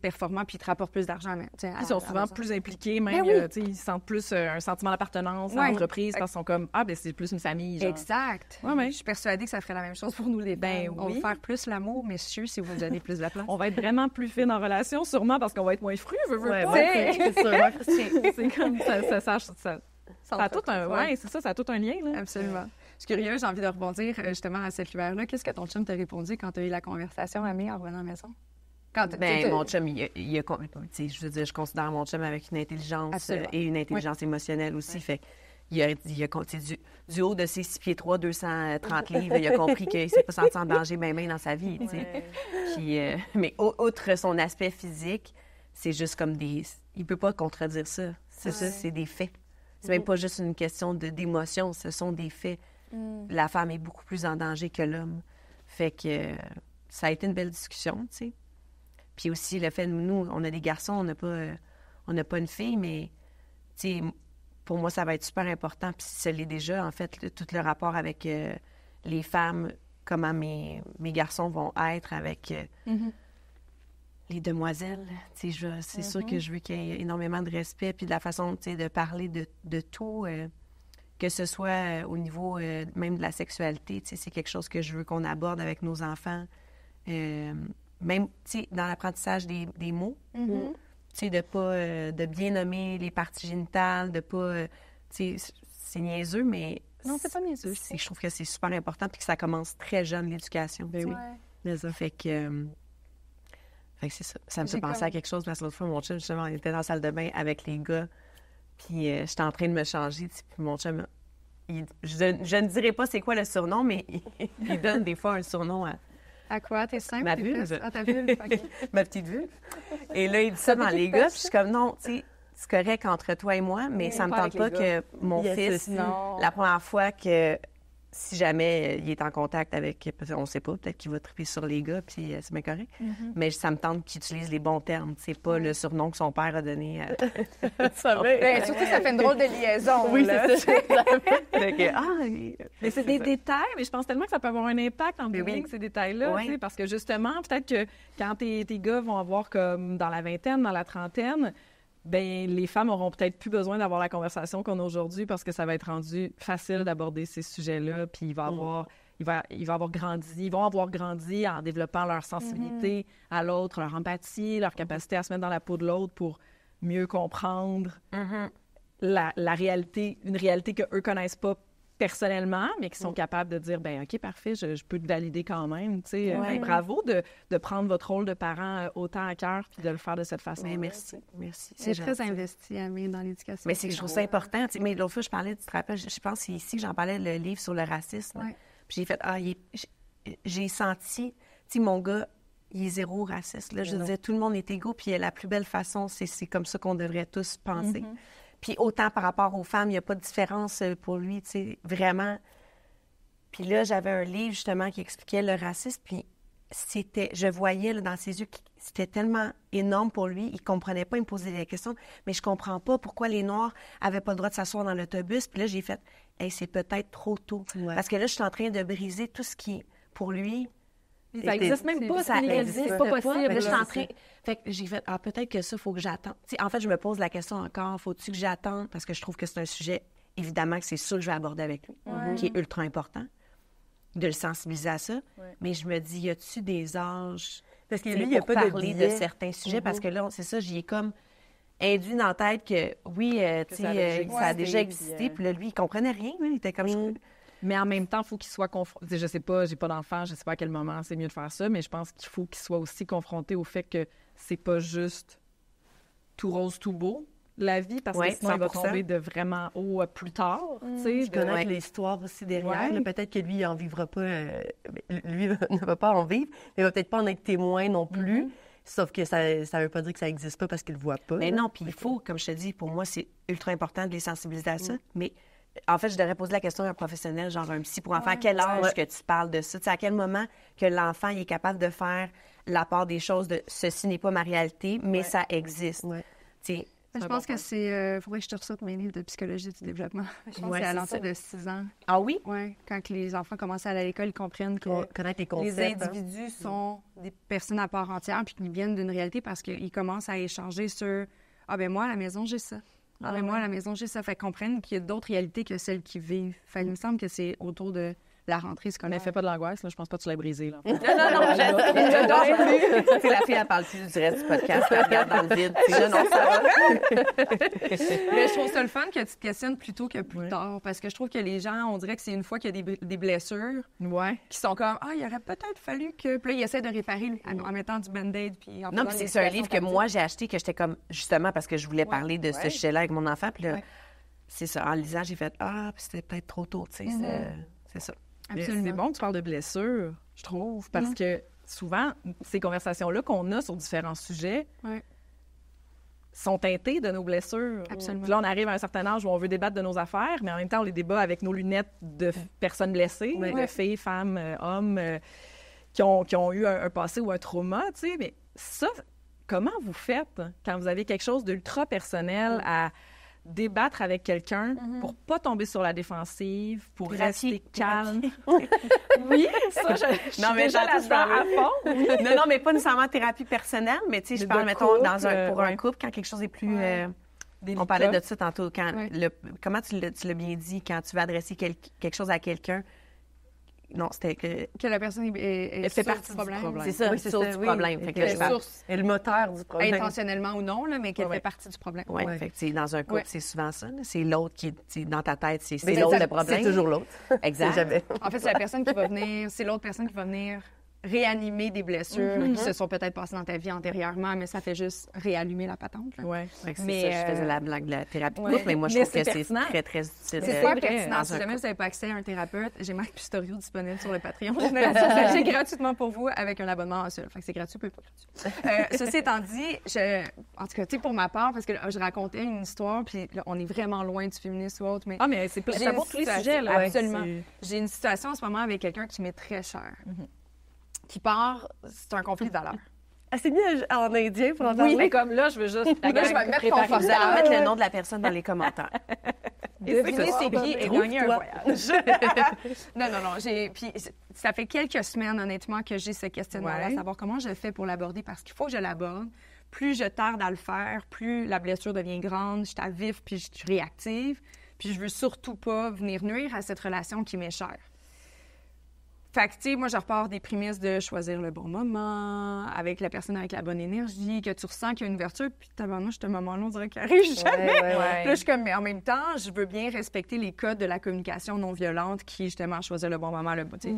performants puis ils te rapportent plus d'argent. Ils sont souvent plus impliqués, même, ils sentent plus un sentiment d'appartenance à l'entreprise parce qu'ils sont comme, ben c'est plus une famille. Genre. Exact. Je suis persuadée que ça ferait la même chose pour nous les femmes. On va faire plus l'amour, messieurs, si vous nous donnez plus de la place. On va être vraiment plus fines en relation, sûrement, parce qu'on va être moins fru, c'est sûr. C'est comme ça a tout un... c'est ça, ça a tout un lien, là. Absolument. Je suis curieuse, j'ai envie de rebondir justement à cette lumière-là. Qu'est-ce que ton chum t'a répondu quand tu as eu la conversation, Amé, en revenant à la maison? Mon chum, je veux dire, je considère mon chum avec une intelligence et une intelligence émotionnelle aussi. Fait il a du haut de ses 6 pieds 3, 230 livres, il a compris qu'il ne s'est pas senti en danger même dans sa vie. Puis, mais outre son aspect physique, c'est juste comme des... Il ne peut pas contredire ça. C'est ça, c'est des faits. C'est même pas juste une question d'émotion, ce sont des faits. La femme est beaucoup plus en danger que l'homme. Fait que ça a été une belle discussion, tu sais. Puis aussi, le fait, nous, on a des garçons, on n'a pas une fille, mais, tu sais, pour moi, ça va être super important. Puis ça l'est déjà, en fait, tout le rapport avec les femmes, comment mes garçons vont être avec les demoiselles. Tu sais, c'est sûr que je veux qu'il y ait énormément de respect, puis de la façon, tu sais, de parler de tout, que ce soit au niveau même de la sexualité. Tu sais, c'est quelque chose que je veux qu'on aborde avec nos enfants. Même, tu sais, dans l'apprentissage des mots, tu sais, de bien nommer les parties génitales, de pas... tu sais, c'est niaiseux, mais... Non, c'est pas niaiseux. Je trouve que c'est super important puis que ça commence très jeune, l'éducation. Ben oui. Ouais. Fait que c'est ça. Ça me fait penser à quelque chose, parce que l'autre fois, mon chum, justement, on était dans la salle de bain avec les gars, puis j'étais en train de me changer, puis mon chum, je ne dirais pas c'est quoi le surnom, mais il donne des fois un surnom à quoi? T'es simple? Ma vulve. Ah, ta vulve, OK. Ma petite vulve. Et là, il dit ça dans les gars, puis je suis comme, non, tu sais, c'est correct entre toi et moi, mais ça me tente pas que mon fils, la première fois que, si jamais il est en contact avec, on ne sait pas, peut-être qu'il va triper sur les gars, puis c'est bien correct, mais ça me tente qu'il utilise les bons termes, c'est pas le surnom que son père a donné à... Surtout, ça fait une drôle de liaison. Oui, c'est ça. Mais c'est des détails, mais je pense tellement que ça peut avoir un impact en public, ces détails-là, tu sais, parce que justement, peut-être que quand tes gars vont avoir comme dans la vingtaine, dans la trentaine, ben les femmes auront peut-être plus besoin d'avoir la conversation qu'on a aujourd'hui parce que ça va être rendu facile d'aborder ces sujets-là, puis ils vont avoir grandi en développant leur sensibilité à l'autre, leur empathie, leur capacité à se mettre dans la peau de l'autre pour mieux comprendre la réalité, une réalité qu'eux connaissent pas personnellement, mais qui sont capables de dire, ben OK, parfait, je peux te valider quand même. Tu sais, bravo de prendre votre rôle de parent autant à cœur puis de le faire de cette façon. Merci. C'est très investi, Amé, dans l'éducation. Mais c'est que je trouve ça important. Mais l'autre fois, je parlais, tu te rappelles, je pense que c'est ici que j'en parlais, le livre sur le racisme. Puis j'ai fait, j'ai senti, tu sais, mon gars, il est zéro raciste. Là, je disais, tout le monde est égaux, puis la plus belle façon, c'est comme ça qu'on devrait tous penser. Puis autant par rapport aux femmes, il n'y a pas de différence pour lui, tu sais, vraiment. Puis là, j'avais un livre, justement, qui expliquait le racisme, puis je voyais là, dans ses yeux que c'était tellement énorme pour lui, il ne comprenait pas, il me posait des questions, mais je comprends pas pourquoi les Noirs n'avaient pas le droit de s'asseoir dans l'autobus. Puis là, j'ai fait, c'est peut-être trop tôt. Parce que là, je suis en train de briser tout ce qui, pour lui... Ça n'existe même pas, ça n'existe pas possible. Là, je suis en train... Fait que j'ai fait, peut-être que ça, il faut que j'attende. En fait, je me pose la question encore, faut-tu que j'attende? Parce que je trouve que c'est un sujet, évidemment, que c'est sûr que je vais aborder avec lui, qui est ultra important, de le sensibiliser à ça. Mais je me dis, y a-tu des âges parce que lui, il y a pour pas parler de certains sujets? Parce que là, c'est ça, j'y ai comme induit dans la tête que, oui, ça a déjà existé. Puis là, lui, il comprenait rien. Il était comme... Mais en même temps, il faut qu'il soit confronté. Je sais pas, j'ai pas d'enfant, je sais pas à quel moment c'est mieux de faire ça, mais je pense qu'il faut qu'il soit aussi confronté au fait que c'est pas juste tout rose, tout beau, la vie, parce que sinon, il va tomber de vraiment haut plus tard. Je connais l'histoire aussi derrière. Peut-être que lui, il n'en vivra pas. Lui ne va pas en vivre, mais il va peut-être pas en être témoin non plus. Sauf que ça veut pas dire que ça existe pas parce qu'ils le voient pas. Mais non, puis il faut, comme je te dis, pour moi, c'est ultra important de les sensibiliser à ça. Mais en fait, je devrais poser la question à un professionnel, genre un psy pour enfants. À quel âge que tu parles de ça? Tu sais, à quel moment que l'enfant il est capable de faire la part des choses de ceci n'est pas ma réalité, mais ça existe. Ouais. Tu sais, Je pense que c'est... faudrait que je te ressorte mes livres de psychologie du développement. Je pense que c'est à l'entour de 6 ans. Ah oui? Oui, quand les enfants commencent à aller à l'école, ils comprennent que Connaître les concepts. les individus sont des personnes à part entière puis qu'ils viennent d'une réalité parce qu'ils commencent à échanger sur « Ah ben moi, à la maison, j'ai ça. Ah ben moi, à la maison, j'ai ça. » Fait qu'ils comprennent qu'il y a d'autres réalités que celles qu'ils vivent. Fait il me semble que c'est autour de la rentrée scolaire. Mais fais pas de l'angoisse, là. Je pense pas que tu l'as brisé, là. Non, j'adore plus. C'est la fille, elle parle plus du reste du podcast, elle regarde dans le vide. Là, non, ça va. Mais je trouve ça le fun que tu te questionnes plutôt que plus tard. Parce que je trouve que les gens, on dirait que c'est une fois qu'il y a des blessures Ouais. qui sont comme « Ah, il aurait peut-être fallu que... » Puis là, ils essaient de réparer en mettant du Band-Aid. Puis en Non, faisant puis des c'est un situations livre que moi, j'ai acheté, que j'étais comme, justement, parce que je voulais parler de ce sujet-là avec mon enfant. Puis là, c'est ça. En lisant, j'ai fait « Ah, puis c'était peut-être trop tôt, tu sais. C'est ça. Absolument. C'est bon que tu parles de blessures, je trouve, parce que souvent, ces conversations-là qu'on a sur différents sujets sont teintées de nos blessures. Absolument. Puis là, on arrive à un certain âge où on veut débattre de nos affaires, mais en même temps, on les débat avec nos lunettes de personnes blessées, de filles, femmes, hommes, qui ont eu un passé ou un trauma, tu sais. Mais ça, comment vous faites quand vous avez quelque chose d'ultra personnel à débattre avec quelqu'un pour pas tomber sur la défensive, pour rester calme? Oui, ça, je suis déjà là-dedans à fond. Non, mais pas nécessairement thérapie personnelle, mais tu sais, je parle, mettons, pour un couple, quand quelque chose est plus... on parlait de ça tantôt. Comment tu l'as bien dit, quand tu veux adresser quelque chose à quelqu'un, non, c'était que la personne est fait source partie du problème. C'est ça, c'est source du problème. Fait que là, je parle. Et le moteur du problème. Intentionnellement ou non, là, mais qu'elle fait partie du problème. Oui, fait que dans un couple, c'est souvent ça. Là. C'est l'autre qui est dans ta tête, c'est l'autre le problème. C'est toujours l'autre. Exact. Jamais. En fait, c'est la personne qui va venir, c'est l'autre personne qui va venir réanimer des blessures qui se sont peut-être passées dans ta vie antérieurement, mais ça fait juste réallumer la patente. Là. Ouais. Mais, ça, je faisais la blague de la thérapie de couple, mais moi, je trouve que c'est très, très utile. C'est super pertinent. Si jamais vous n'avez pas accès à un thérapeute, j'ai Marc Pistorio disponible sur le Patreon. J'ai gratuitement pour vous avec un abonnement mensuel. Fait que c'est gratuit, peu pas gratuit. Ceci étant dit, en tout cas, tu sais, pour ma part, parce que là, je racontais une histoire, puis là, on est vraiment loin du féminisme ou autre, mais... Ah, mais c'est pour tous les sujets, là. Absolument. J'ai une situation en ce moment avec quelqu'un qui m'est très cher. Qui part, c'est un conflit de valeurs. Elle s'est mise en indien pour en parler. Oui, mais comme là, je veux juste... Là, je vais me mettre confortable. Vous allez mettre le nom de la personne dans les commentaires. Deviner c'est qui et gagner un voyage. Non. Puis ça fait quelques semaines, honnêtement, que j'ai ce questionnement-là, à savoir comment je fais pour l'aborder, parce qu'il faut que je l'aborde. Plus je tarde à le faire, plus la blessure devient grande, je suis à vif, puis je suis réactive. Puis je veux surtout pas venir nuire à cette relation qui m'est chère. Fait que, tu sais, moi, je repars des prémices de choisir le bon moment, avec la personne avec la bonne énergie, que tu ressens qu'il y a une ouverture, puis tabarnak, ce moment-là, on dirait qu'il arrive jamais. Puis là, je suis comme, mais en même temps, je veux bien respecter les codes de la communication non violente qui, justement, choisir le bon moment, tu sais.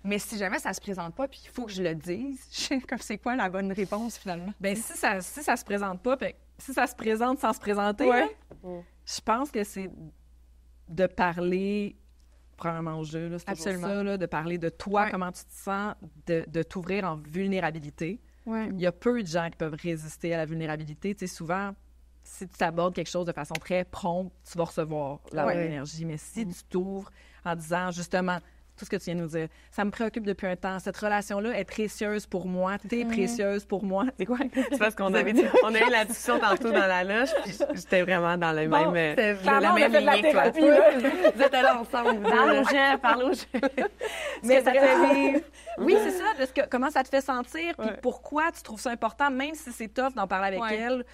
Mais si jamais ça se présente pas, puis il faut que je le dise, je sais comme c'est quoi la bonne réponse, finalement? Bien, si ça se présente pas, si ça se présente sans se présenter, là, je pense que c'est de parler... Premièrement au jeu, c'est toujours ça, là, de parler de toi, comment tu te sens, de t'ouvrir en vulnérabilité. Il y a peu de gens qui peuvent résister à la vulnérabilité. Tu sais, souvent, si tu abordes quelque chose de façon très prompte, tu vas recevoir la bonne énergie. Mais si tu t'ouvres en disant, justement, tout ce que tu viens de nous dire, ça me préoccupe depuis un temps, cette relation-là est précieuse pour moi, t'es précieuse pour moi. C'est quoi? C'est parce qu'on avait dit, on a eu la discussion tantôt dans la loge, puis j'étais vraiment dans le même, la même lignée que toi. Vous êtes allés ensemble. Parle aux gens. Mais ça te vivre. Oui, c'est ça, comment ça te fait sentir, puis pourquoi tu trouves ça important, même si c'est tough d'en parler avec elle,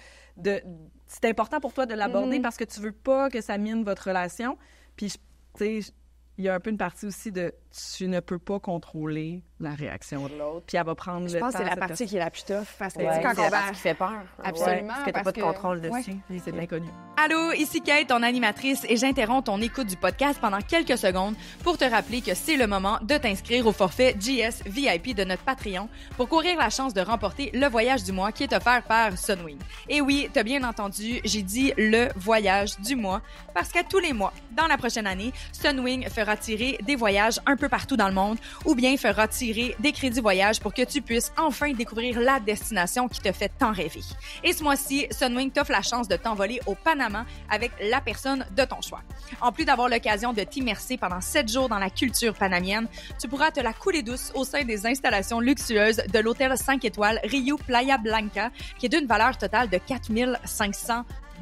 c'est important pour toi de l'aborder parce que tu veux pas que ça mine votre relation. Puis, tu sais, il y a un peu une partie aussi de tu ne peux pas contrôler la réaction de l'autre, puis elle va prendre le temps. Je pense que c'est la partie qui est la plus tough, parce que quand on va... qui fait peur. Absolument. Parce que t'as pas de contrôle dessus. C'est de l'inconnu. Allô, ici Kate, ton animatrice, et j'interromps ton écoute du podcast pendant quelques secondes pour te rappeler que c'est le moment de t'inscrire au forfait JS VIP de notre Patreon pour courir la chance de remporter le voyage du mois qui est offert par Sunwing. Et oui, t'as bien entendu, j'ai dit le voyage du mois, parce qu'à tous les mois, dans la prochaine année, Sunwing fera tirer des voyages un peu partout dans le monde ou bien fera tirer des crédits voyage pour que tu puisses enfin découvrir la destination qui te fait tant rêver. Et ce mois-ci, Sunwing t'offre la chance de t'envoler au Panama avec la personne de ton choix. En plus d'avoir l'occasion de t'immerser pendant 7 jours dans la culture panamienne, tu pourras te la couler douce au sein des installations luxueuses de l'hôtel 5 étoiles Rio Playa Blanca, qui est d'une valeur totale de 4 500 $.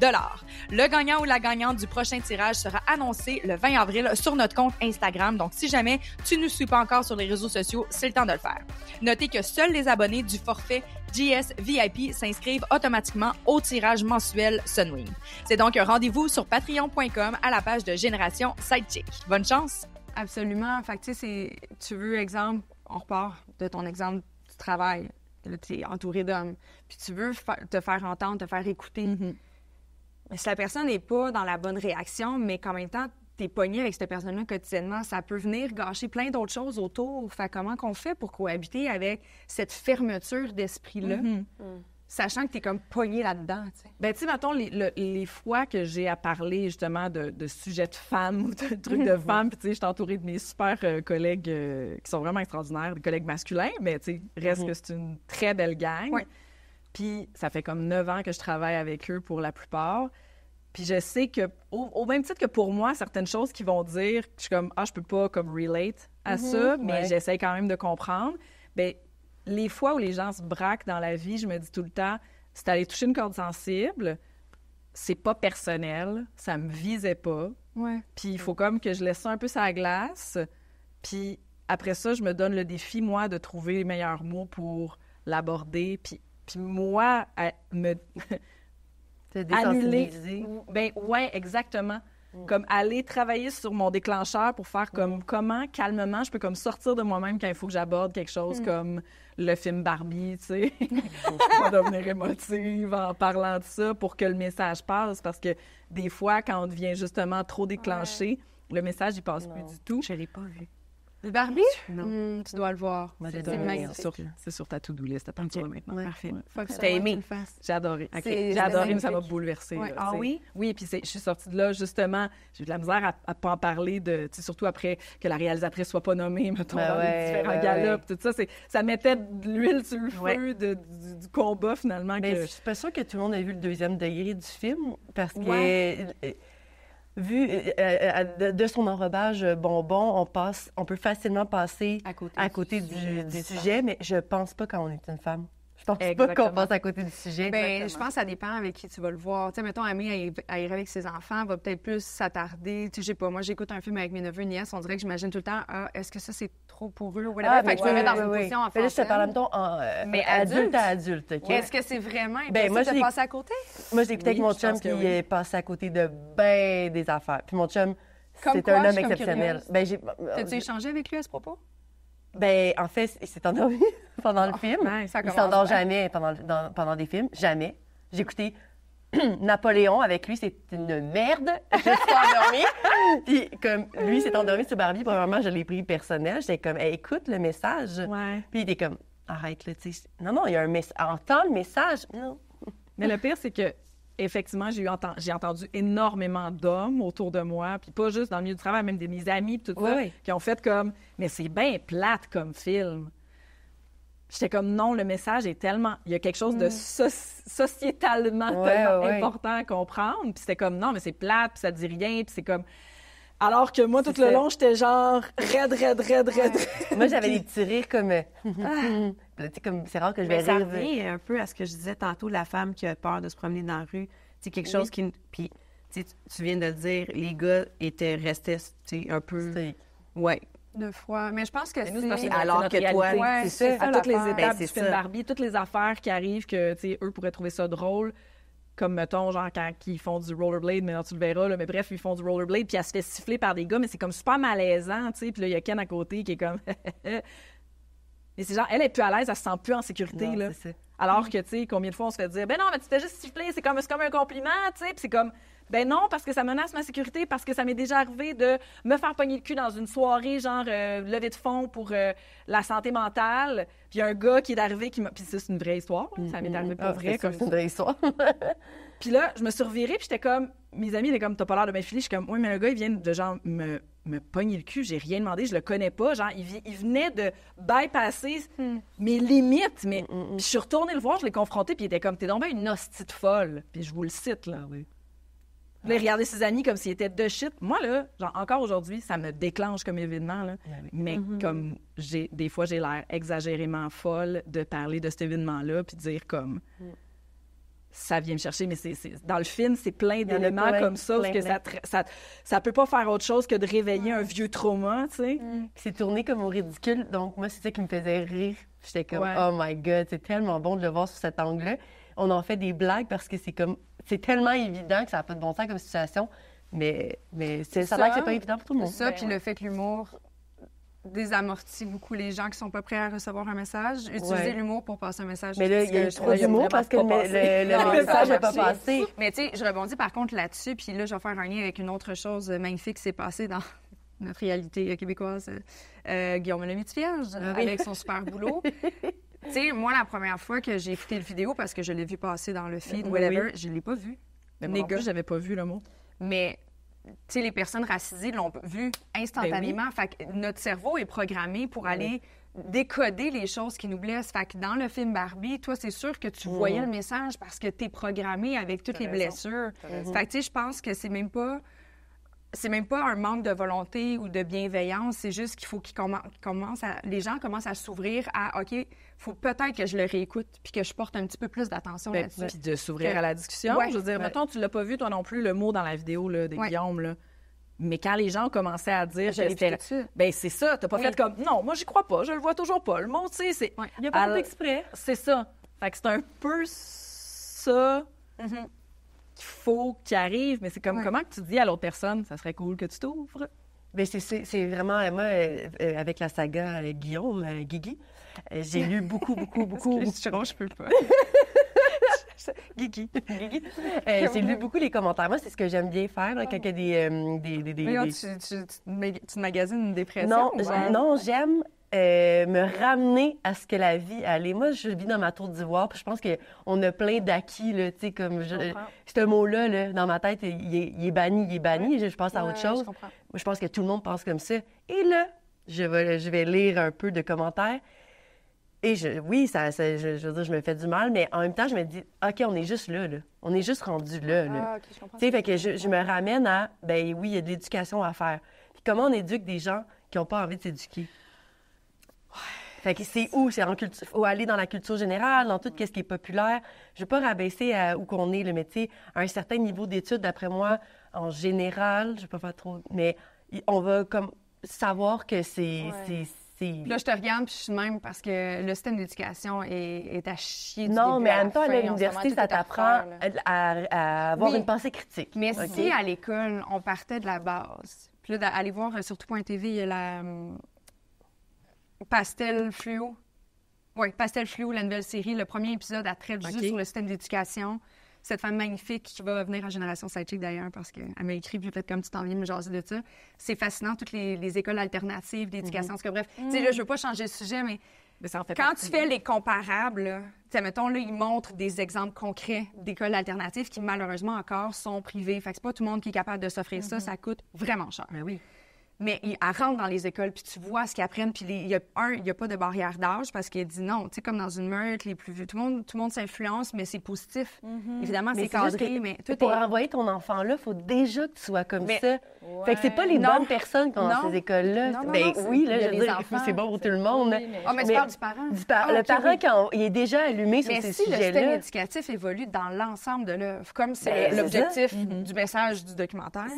Le gagnant ou la gagnante du prochain tirage sera annoncé le 20 avril sur notre compte Instagram. Donc, si jamais tu ne nous suis pas encore sur les réseaux sociaux, c'est le temps de le faire. Notez que seuls les abonnés du forfait GS VIP s'inscrivent automatiquement au tirage mensuel Sunwing. C'est donc un rendez-vous sur patreon.com à la page de Génération Sidechick. Bonne chance! Absolument. Fait que, tu sais, tu veux, exemple, on repart de ton exemple du travail. Là, tu es entouré d'hommes. Puis tu veux te faire entendre, te faire écouter. Mm-hmm. Mais si la personne n'est pas dans la bonne réaction, mais qu'en même temps, tu es pogné avec cette personne-là quotidiennement, ça peut venir gâcher plein d'autres choses autour. Fait comment qu'on fait pour cohabiter avec cette fermeture d'esprit-là, sachant que tu es comme pogné là-dedans, tu sais? Ben, tu sais, mettons, les fois que j'ai à parler, justement, de sujets de femmes ou de trucs de femmes, puis, tu sais, je suis entourée de mes super collègues qui sont vraiment extraordinaires, des collègues masculins, mais, tu sais, reste que c'est une très belle gang. Ouais. Puis, ça fait comme 9 ans que je travaille avec eux pour la plupart. Puis, je sais que, au même titre que pour moi, certaines choses qu'ils vont dire, je suis comme, je peux pas, comme, relate à ça, mais j'essaie quand même de comprendre. Bien, les fois où les gens se braquent dans la vie, je me dis tout le temps, c'est aller toucher une corde sensible, c'est pas personnel, ça me visait pas. Ouais. Puis il faut comme que je laisse ça un peu sur la glace. Puis après ça, je me donne le défi, moi, de trouver les meilleurs mots pour l'aborder. Puis moi, me annuler. Ben ouais, exactement. Comme aller travailler sur mon déclencheur pour faire comme comment, calmement, je peux comme sortir de moi-même quand il faut que j'aborde quelque chose comme le film Barbie, tu sais. Pas devenir émotive en parlant de ça pour que le message passe. Parce que des fois, quand on devient justement trop déclenché, le message, il passe plus du tout. Je l'ai pas vu. Le Barbie? Non. Tu dois le voir. C'est magnifique. C'est sur ta to-do list à partir de maintenant. Parfait. Faut que T'as aimé? tu le fasses. J'ai adoré. C'est J'ai adoré, mais ça m'a magnifique. bouleversée. Ouais. là, Ah tu sais. oui? Oui, puis je suis sortie de là, justement. J'ai eu de la misère à pas en parler, tu sais, surtout après que la réalisatrice soit pas nommée, mettons, dans les différents galas, tout ça. Ça mettait de l'huile sur le feu du combat, finalement. Mais que... je suis pas sûre que tout le monde a vu le 2e degré du film, parce que... Vu de son enrobage bonbon, on peut facilement passer à côté du sujet, mais je pense pas quand on est une femme. Je pense pas qu'on passe à côté du sujet. Ben, je pense que ça dépend avec qui tu vas le voir. Tu sais, mettons, Amé, elle irait avec ses enfants, elle va peut-être plus s'attarder. Tu sais, je sais pas, moi, j'écoute un film avec mes neveux et nièces, on dirait que j'imagine tout le temps, est-ce que ça, c'est trop pour eux ou whatever? Fait que je me mets dans une position en Là, je te parle en même temps. temps Mais adulte à adulte. OK? Est-ce que c'est vraiment Ben, moi, impossible de passer à côté? Moi, j'ai écouté avec mon je chum pense que qui oui. est passé à côté de ben des affaires. Puis mon chum, Comme c'est quoi, un je homme suis comme exceptionnel. curieuse. Ben, T'as-tu échangé avec lui à ce propos? Ben, en fait, il s'est endormi pendant le film. ça Il commence s'endort bien. jamais pendant des films. Jamais. J'ai écouté Napoléon avec lui, c'est une merde. Je suis endormie. Puis, comme lui s'est endormi sur Barbie, premièrement, je l'ai pris personnel. J'étais comme, hey, écoute le message. Ouais. Puis, il était comme, arrête, là, tu sais. Non, il y a un message. Entends le message. Non. Mais le pire, c'est que effectivement, j'ai entendu énormément d'hommes autour de moi, puis pas juste dans le milieu du travail, même de mes amis, puis tout ça, qui ont fait comme « Mais c'est bien plate comme film ». J'étais comme « Non, le message est tellement... Il y a quelque chose de sociétalement tellement important à comprendre. » Puis c'était comme « Non, mais c'est plate, puis ça dit rien, puis c'est comme... » Alors que moi, tout le long, j'étais genre raide. Moi, j'avais des petits rires comme... Tu sais, comme c'est rare que je vais Ça rire. revient un peu à ce que je disais tantôt, la femme qui a peur de se promener dans la rue. C'est quelque chose qui... Puis, tu viens de le dire, les gars restés, tu sais, un peu... Ouais. De fois. Mais je pense que Nous, c'est parce c'est... que Alors notre que toi, réalité, ouais, c'est ça, à toutes les l'affaire. étapes Ben, du c'est film ça. Barbie, toutes les affaires qui arrivent que, tu sais, eux pourraient trouver ça drôle, comme, mettons, genre, quand ils font du rollerblade, mais non, tu le verras, là, mais bref, ils font du rollerblade, puis elle se fait siffler par des gars, mais c'est comme super malaisant, tu sais, puis là, il y a Ken à côté qui est comme... Mais c'est genre, elle est plus à l'aise, elle se sent plus en sécurité, Non, là. c'est ça. Alors que, tu sais, combien de fois on se fait dire, ben non, mais tu t'es juste sifflé, c'est comme un compliment, tu sais, puis c'est comme, Ben non, parce que ça menace ma sécurité, parce que ça m'est déjà arrivé de me faire pogner le cul dans une soirée, genre levée de fonds pour la santé mentale. Puis il y a un gars qui est arrivé qui m'a... Puis ça, c'est une vraie histoire. Ça m'est arrivé pour vrai. C'est une vraie histoire. Puis là, je me suis revirée, puis j'étais comme... Mes amis étaient comme, t'as pas l'air de m'infiler. Je suis comme, oui, mais le gars, il vient de genre me pogner le cul. J'ai rien demandé, je le connais pas. Genre, il venait de bypasser mes limites. Mais puis je suis retournée le voir, je l'ai confronté, puis il était comme, t'es donc bien une hostie de folle. Puis je vous le cite, là, oui. Là, il regardait ses amis comme s'il était de shit. Moi, là, genre, encore aujourd'hui, ça me déclenche comme événement, là. Mais comme, des fois, j'ai l'air exagérément folle de parler de cet événement-là, puis de dire comme... Ça vient me chercher, mais dans le film, c'est plein d'éléments comme ça, parce que ça peut pas faire autre chose que de réveiller un vieux trauma, tu sais. Puis c'est tourné comme au ridicule, donc moi, c'est ça qui me faisait rire. J'étais comme, oh my God, c'est tellement bon de le voir sous cet angle-là. On en fait des blagues parce que c'est tellement évident que ça n'a pas de bon sens comme situation, mais ça a l'air que c'est pas évident pour tout le monde. Ça, puis le fait que l'humour désamortit beaucoup les gens qui sont pas prêts à recevoir un message. Utiliser l'humour pour passer un message. Mais là, il y a trop d'humour parce que le message n'a pas passé. Mais tu sais, je rebondis par contre là-dessus, puis là, je vais faire un lien avec une autre chose magnifique qui s'est passée dans notre réalité québécoise. Guillaume Lemaitre-Vierge, avec son super boulot. Tu sais, moi, la première fois que j'ai écouté le vidéo, parce que je l'ai vu passer dans le feed, whatever, je l'ai pas vu. Mais moi, j'avais pas vu le mot. Mais... Tu sais, les personnes racisées l'ont vu instantanément. Ben oui. Fait que notre cerveau est programmé pour aller décoder les choses qui nous blessent. Fait que dans le film Barbie, toi, c'est sûr que tu voyais le message parce que tu es programmé avec toutes les blessures. Fait que tu sais, je pense que c'est même pas un manque de volonté ou de bienveillance, c'est juste qu'il faut les gens commencent à s'ouvrir à OK, faut peut-être que je le réécoute puis que je porte un petit peu plus d'attention là-dessus. Puis de s'ouvrir à la discussion. Ouais, je veux dire, mettons, tu l'as pas vu toi non plus le mot dans la vidéo là, de Guillaume là. Mais quand les gens ont commencé à dire que c'était ben c'est ça, t'as pas fait comme non, moi j'y crois pas, je le vois toujours pas. Le mot, tu sais, c'est il y a pas d'exprès. C'est ça. Fait que c'est un peu ça. Qu'il faut qu'il arrive, mais c'est comme comment que tu dis à l'autre personne, ça serait cool que tu t'ouvres. Bien, c'est vraiment, moi, avec la saga Guillaume, Guigui, j'ai lu beaucoup. Je peux pas. Guigui. J'ai lu beaucoup les commentaires. Moi, c'est ce que j'aime bien faire là, quand il y a tu magasines une dépression? Non, j'aime me ramener à ce que la vie allait. Moi, je vis dans ma tour d'ivoire, puis je pense qu'on a plein d'acquis, là, tu sais, comme... ce mot-là, là, dans ma tête, il est banni. Je pense à autre chose. Moi, je pense que tout le monde pense comme ça. Et là, je vais lire un peu de commentaires. Et je veux dire, je me fais du mal, mais en même temps, je me dis, OK, on est juste là. On est juste rendu là. OK, je comprends. Tu sais, fait que je me ramène à, ben oui, il y a de l'éducation à faire. Puis comment on éduque des gens qui n'ont pas envie de s'éduquer? Fait que c'est où? C'est en culture. Faut aller dans la culture générale, dans tout ce qui est populaire. Je veux pas rabaisser à où qu'on est, mais tu sais, à un certain niveau d'études, d'après moi, en général, je vais pas faire trop, mais on va comme savoir que c'est... Là, je te regarde, puis je suis même parce que le système d'éducation est à chier. Non, mais en même temps, à l'université, ça t'apprend à avoir une pensée critique. Mais si à l'école, on partait de la base, puis là, d'aller voir sur tout.tv, il y a la Pastel Fluo. Oui, Pastel Fluo, la nouvelle série. Le premier épisode a trait juste sur le système d'éducation. Cette femme magnifique qui va venir à Génération Sidechick d'ailleurs parce qu'elle m'a écrit, puis peut-être comme tu t'en viens de me jaser de ça. C'est fascinant, toutes les écoles alternatives d'éducation. En tout cas, bref, tu sais, là, je veux pas changer de sujet, mais ça en fait quand tu fais les comparables, tu sais, mettons, là, ils montrent des exemples concrets d'écoles alternatives qui, malheureusement, encore sont privées. Fait que c'est pas tout le monde qui est capable de s'offrir ça. Ça coûte vraiment cher. Mais oui. Mais elle rentre dans les écoles, puis tu vois ce qu'ils apprennent. Puis il y a pas de barrière d'âge parce qu'il dit non. Tu sais, comme dans une meute, les plus vieux, tout le monde s'influence, mais c'est positif. Évidemment, c'est cadré, mais tout pour envoyer ton enfant là, il faut déjà que tu sois comme ça. Fait que c'est pas les bonnes personnes qui ont dans ces écoles-là. Ben oui, là, je veux dire, c'est bon pour tout le monde. Mais tu parles du parent. Le parent, quand il est déjà allumé sur ces sujets-là. Mais si le système éducatif évolue dans l'ensemble de l'œuvre, comme c'est l'objectif du message du documentaire,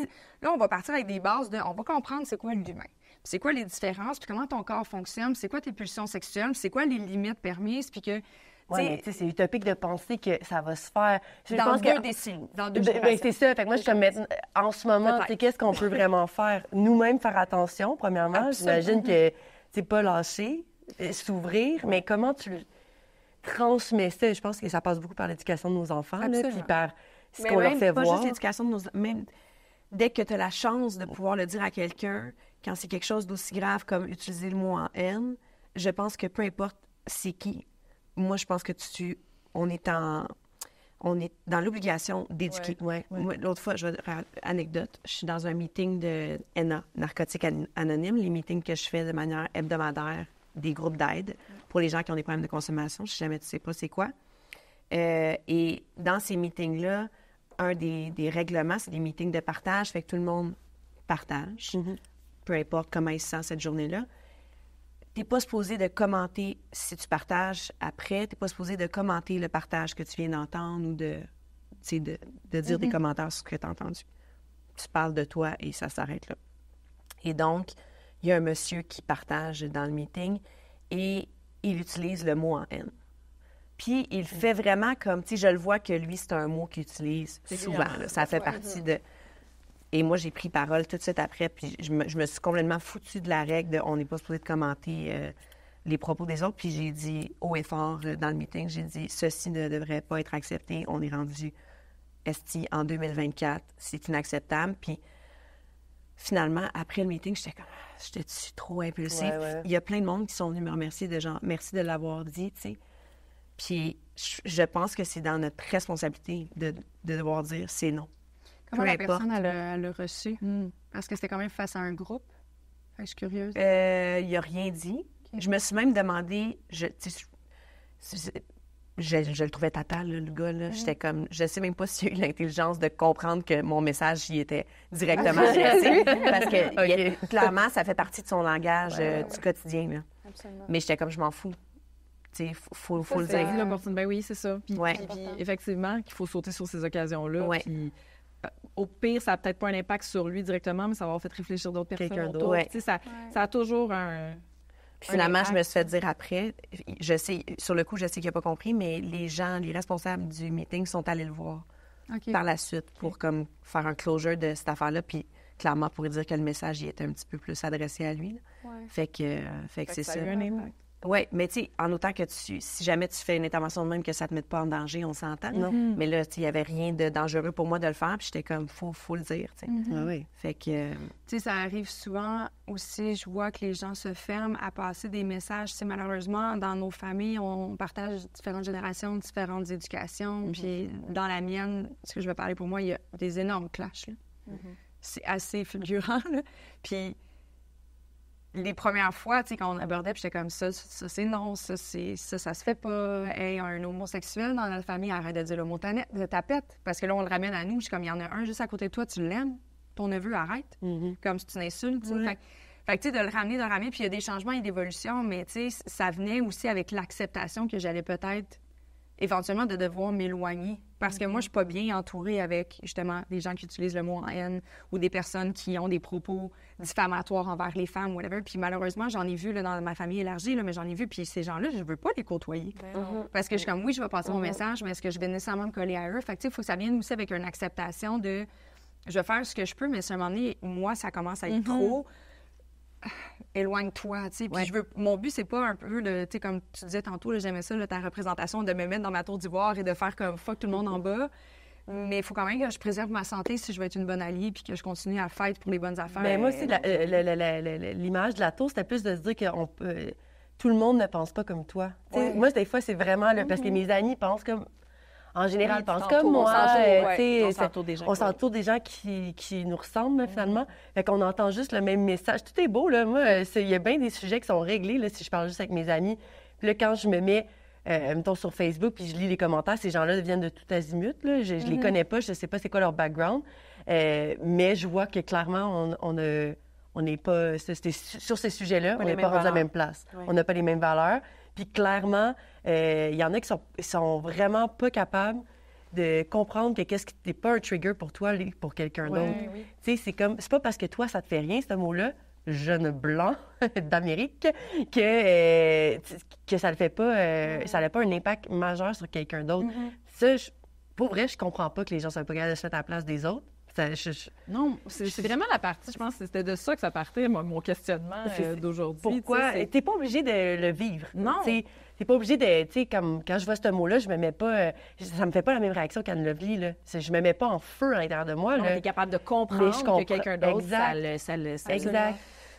là, on va partir avec des bases on va comprendre c'est quoi l'humain, c'est quoi les différences, puis comment ton corps fonctionne, c'est quoi tes pulsions sexuelles, c'est quoi les limites permises, puis que... Oui, mais tu sais, c'est utopique de penser que ça va se faire... Dans deux décennies, dans 2 générations. Ben, c'est ça. Fait que moi, je suis comme, en ce moment, tu sais, qu'est-ce qu'on peut vraiment faire? Nous-mêmes, faire attention, premièrement. Absolument. J'imagine que, tu sais, pas lâcher, s'ouvrir, mais comment tu transmets ça? Je pense que ça passe beaucoup par l'éducation de nos enfants, là, puis par... ce qu'on leur fait pas voir. Juste l'éducation de même dès que tu as la chance de pouvoir le dire à quelqu'un, quand c'est quelque chose d'aussi grave comme utiliser le mot en haine, je pense que peu importe c'est qui, moi, je pense que on est dans l'obligation d'éduquer. Ouais. Moi, l'autre fois, je vais faire anecdote, je suis dans un meeting de NA, Narcotiques Anonymes, les meetings que je fais de manière hebdomadaire, des groupes d'aide pour les gens qui ont des problèmes de consommation. Si jamais tu sais pas c'est quoi. Et dans ces meetings-là, un des règlements, c'est des meetings de partage, fait que tout le monde partage, peu importe comment il se sent cette journée-là. Tu n'es pas supposé de commenter si tu partages après, tu n'es pas supposé de commenter le partage que tu viens d'entendre ou de dire des commentaires sur ce que tu as entendu. Tu parles de toi et ça s'arrête là. Et donc, il y a un monsieur qui partage dans le meeting et il utilise le mot en haine. Puis, il fait vraiment comme, tu sais, je le vois que lui, c'est un mot qu'il utilise souvent. Là. Ça fait partie de... Et moi, j'ai pris parole tout de suite après, puis je me suis complètement foutue de la règle de on n'est pas supposé de commenter les propos des autres. Puis j'ai dit haut et fort dans le meeting, j'ai dit ceci ne devrait pas être accepté. On est rendu esti en 2024, c'est inacceptable. Puis finalement, après le meeting, j'étais trop impulsive. Ouais. Il y a plein de monde qui sont venus me remercier de genre merci de l'avoir dit, tu sais. Puis je pense que c'est dans notre responsabilité de devoir dire c'est non. Comment la personne, elle l'a reçu? Parce que c'était quand même face à un groupe. Fait que je suis curieuse. Il n'a rien dit. Okay. Je me suis même demandé... Je le trouvais tata, là, le gars. Là. J'étais comme... Je sais même pas s'il a eu l'intelligence de comprendre que mon message y était directement adressé. Parce que clairement, ça fait partie de son langage du quotidien. Là. Absolument. Mais j'étais comme, je m'en fous. Il faut le dire. Ben oui, c'est ça. Puis effectivement, qu'il faut sauter sur ces occasions-là. Ouais. Puis, au pire, ça n'a peut-être pas un impact sur lui directement, mais ça va avoir fait réfléchir d'autres personnes. Quelqu'un d'autre. Ouais. Ça a toujours un... Puis finalement, je me suis fait dire après, je sais, sur le coup, je sais qu'il n'a pas compris, mais les responsables du meeting sont allés le voir par la suite pour comme faire un closure de cette affaire-là, puis clairement pour dire que le message y était un petit peu plus adressé à lui. Fait que c'est ça. Ça a eu un impact. Oui, mais tu sais, en autant que si jamais tu fais une intervention de même que ça te mette pas en danger, on s'entend. Mais là, il n'y avait rien de dangereux pour moi de le faire, puis j'étais comme, faut le dire, tu sais. Fait que... Tu sais, ça arrive souvent aussi, je vois que les gens se ferment à passer des messages. C'est malheureusement, dans nos familles, on partage différentes générations, différentes éducations, puis dans la mienne, ce que je vais parler pour moi, il y a des énormes clashs, là. C'est assez fulgurant, là. Puis... Les premières fois, tu sais, quand on abordait, puis j'étais comme ça c'est non, ça se fait pas. Hey, un homosexuel dans notre famille, arrête de dire le mot tapette. Parce que là, on le ramène à nous. Je suis comme, il y en a un juste à côté de toi, tu l'aimes. Ton neveu, arrête. Comme c'est une insulte. Fait que, tu sais, de le ramener, puis il y a des changements et d'évolution, mais tu sais, ça venait aussi avec l'acceptation que j'allais peut-être éventuellement de devoir m'éloigner. Parce que moi, je suis pas bien entourée avec, justement, des gens qui utilisent le mot en haine ou des personnes qui ont des propos diffamatoires envers les femmes, whatever. Puis malheureusement, j'en ai vu là, dans ma famille élargie, là, mais j'en ai vu, puis ces gens-là, je veux pas les côtoyer. Parce que je suis comme, oui, je vais passer mon message, mais est-ce que je vais nécessairement me coller à eux? Fait que, tu sais, il faut que ça vienne aussi avec une acceptation de, je vais faire ce que je peux, mais à un moment donné, moi, ça commence à être trop... éloigne-toi, tu sais. Puis mon but, c'est pas un peu, tu sais, comme tu disais tantôt, j'aimais ça, là, ta représentation, de me mettre dans ma tour d'ivoire et de faire comme fuck tout le monde en bas. Mais il faut quand même que je préserve ma santé si je veux être une bonne alliée puis que je continue à fight pour les bonnes affaires. Bien, moi aussi, l'image de la tour, c'était plus de se dire que tout le monde ne pense pas comme toi. Moi, des fois, c'est vraiment parce que mes amis pensent comme... En général, pensent comme moi. On s'entoure des gens qui nous ressemblent, finalement. Fait qu'on entend juste le même message. Tout est beau, là. Moi, il y a bien des sujets qui sont réglés, là, si je parle juste avec mes amis. Puis là, quand je me mets, mettons, sur Facebook, puis je lis les commentaires, ces gens-là viennent de tout azimut, là. Je les connais pas, je sais pas c'est quoi leur background. Mais je vois que, clairement, on n'est pas... Sur ces sujets-là, on n'est pas rendu à la même place. On n'a pas les mêmes valeurs. Puis clairement, il y en a qui sont vraiment pas capables de comprendre que qu'est-ce qui n'est pas un trigger pour toi, pour quelqu'un d'autre. Tu sais, c'est pas parce que toi, ça te fait rien, ce mot-là, jeune blanc d'Amérique, que ça le fait pas, ça n'a pas un impact majeur sur quelqu'un d'autre. Ça, pour vrai, je comprends pas que les gens soient pas capables de se mettre à la place des autres. Non, c'est vraiment la partie, je pense que c'était de ça que ça partait, mon questionnement d'aujourd'hui. Pourquoi? T'es pas obligé de le vivre. Non. t'es pas obligé de, tu sais, comme quand je vois ce mot-là, je me mets pas, ça me fait pas la même réaction qu'Anne Lovely, là. Je me mets pas en feu à l'intérieur de moi, Non, là. t'es capable de comprendre que quelqu'un d'autre, Exact.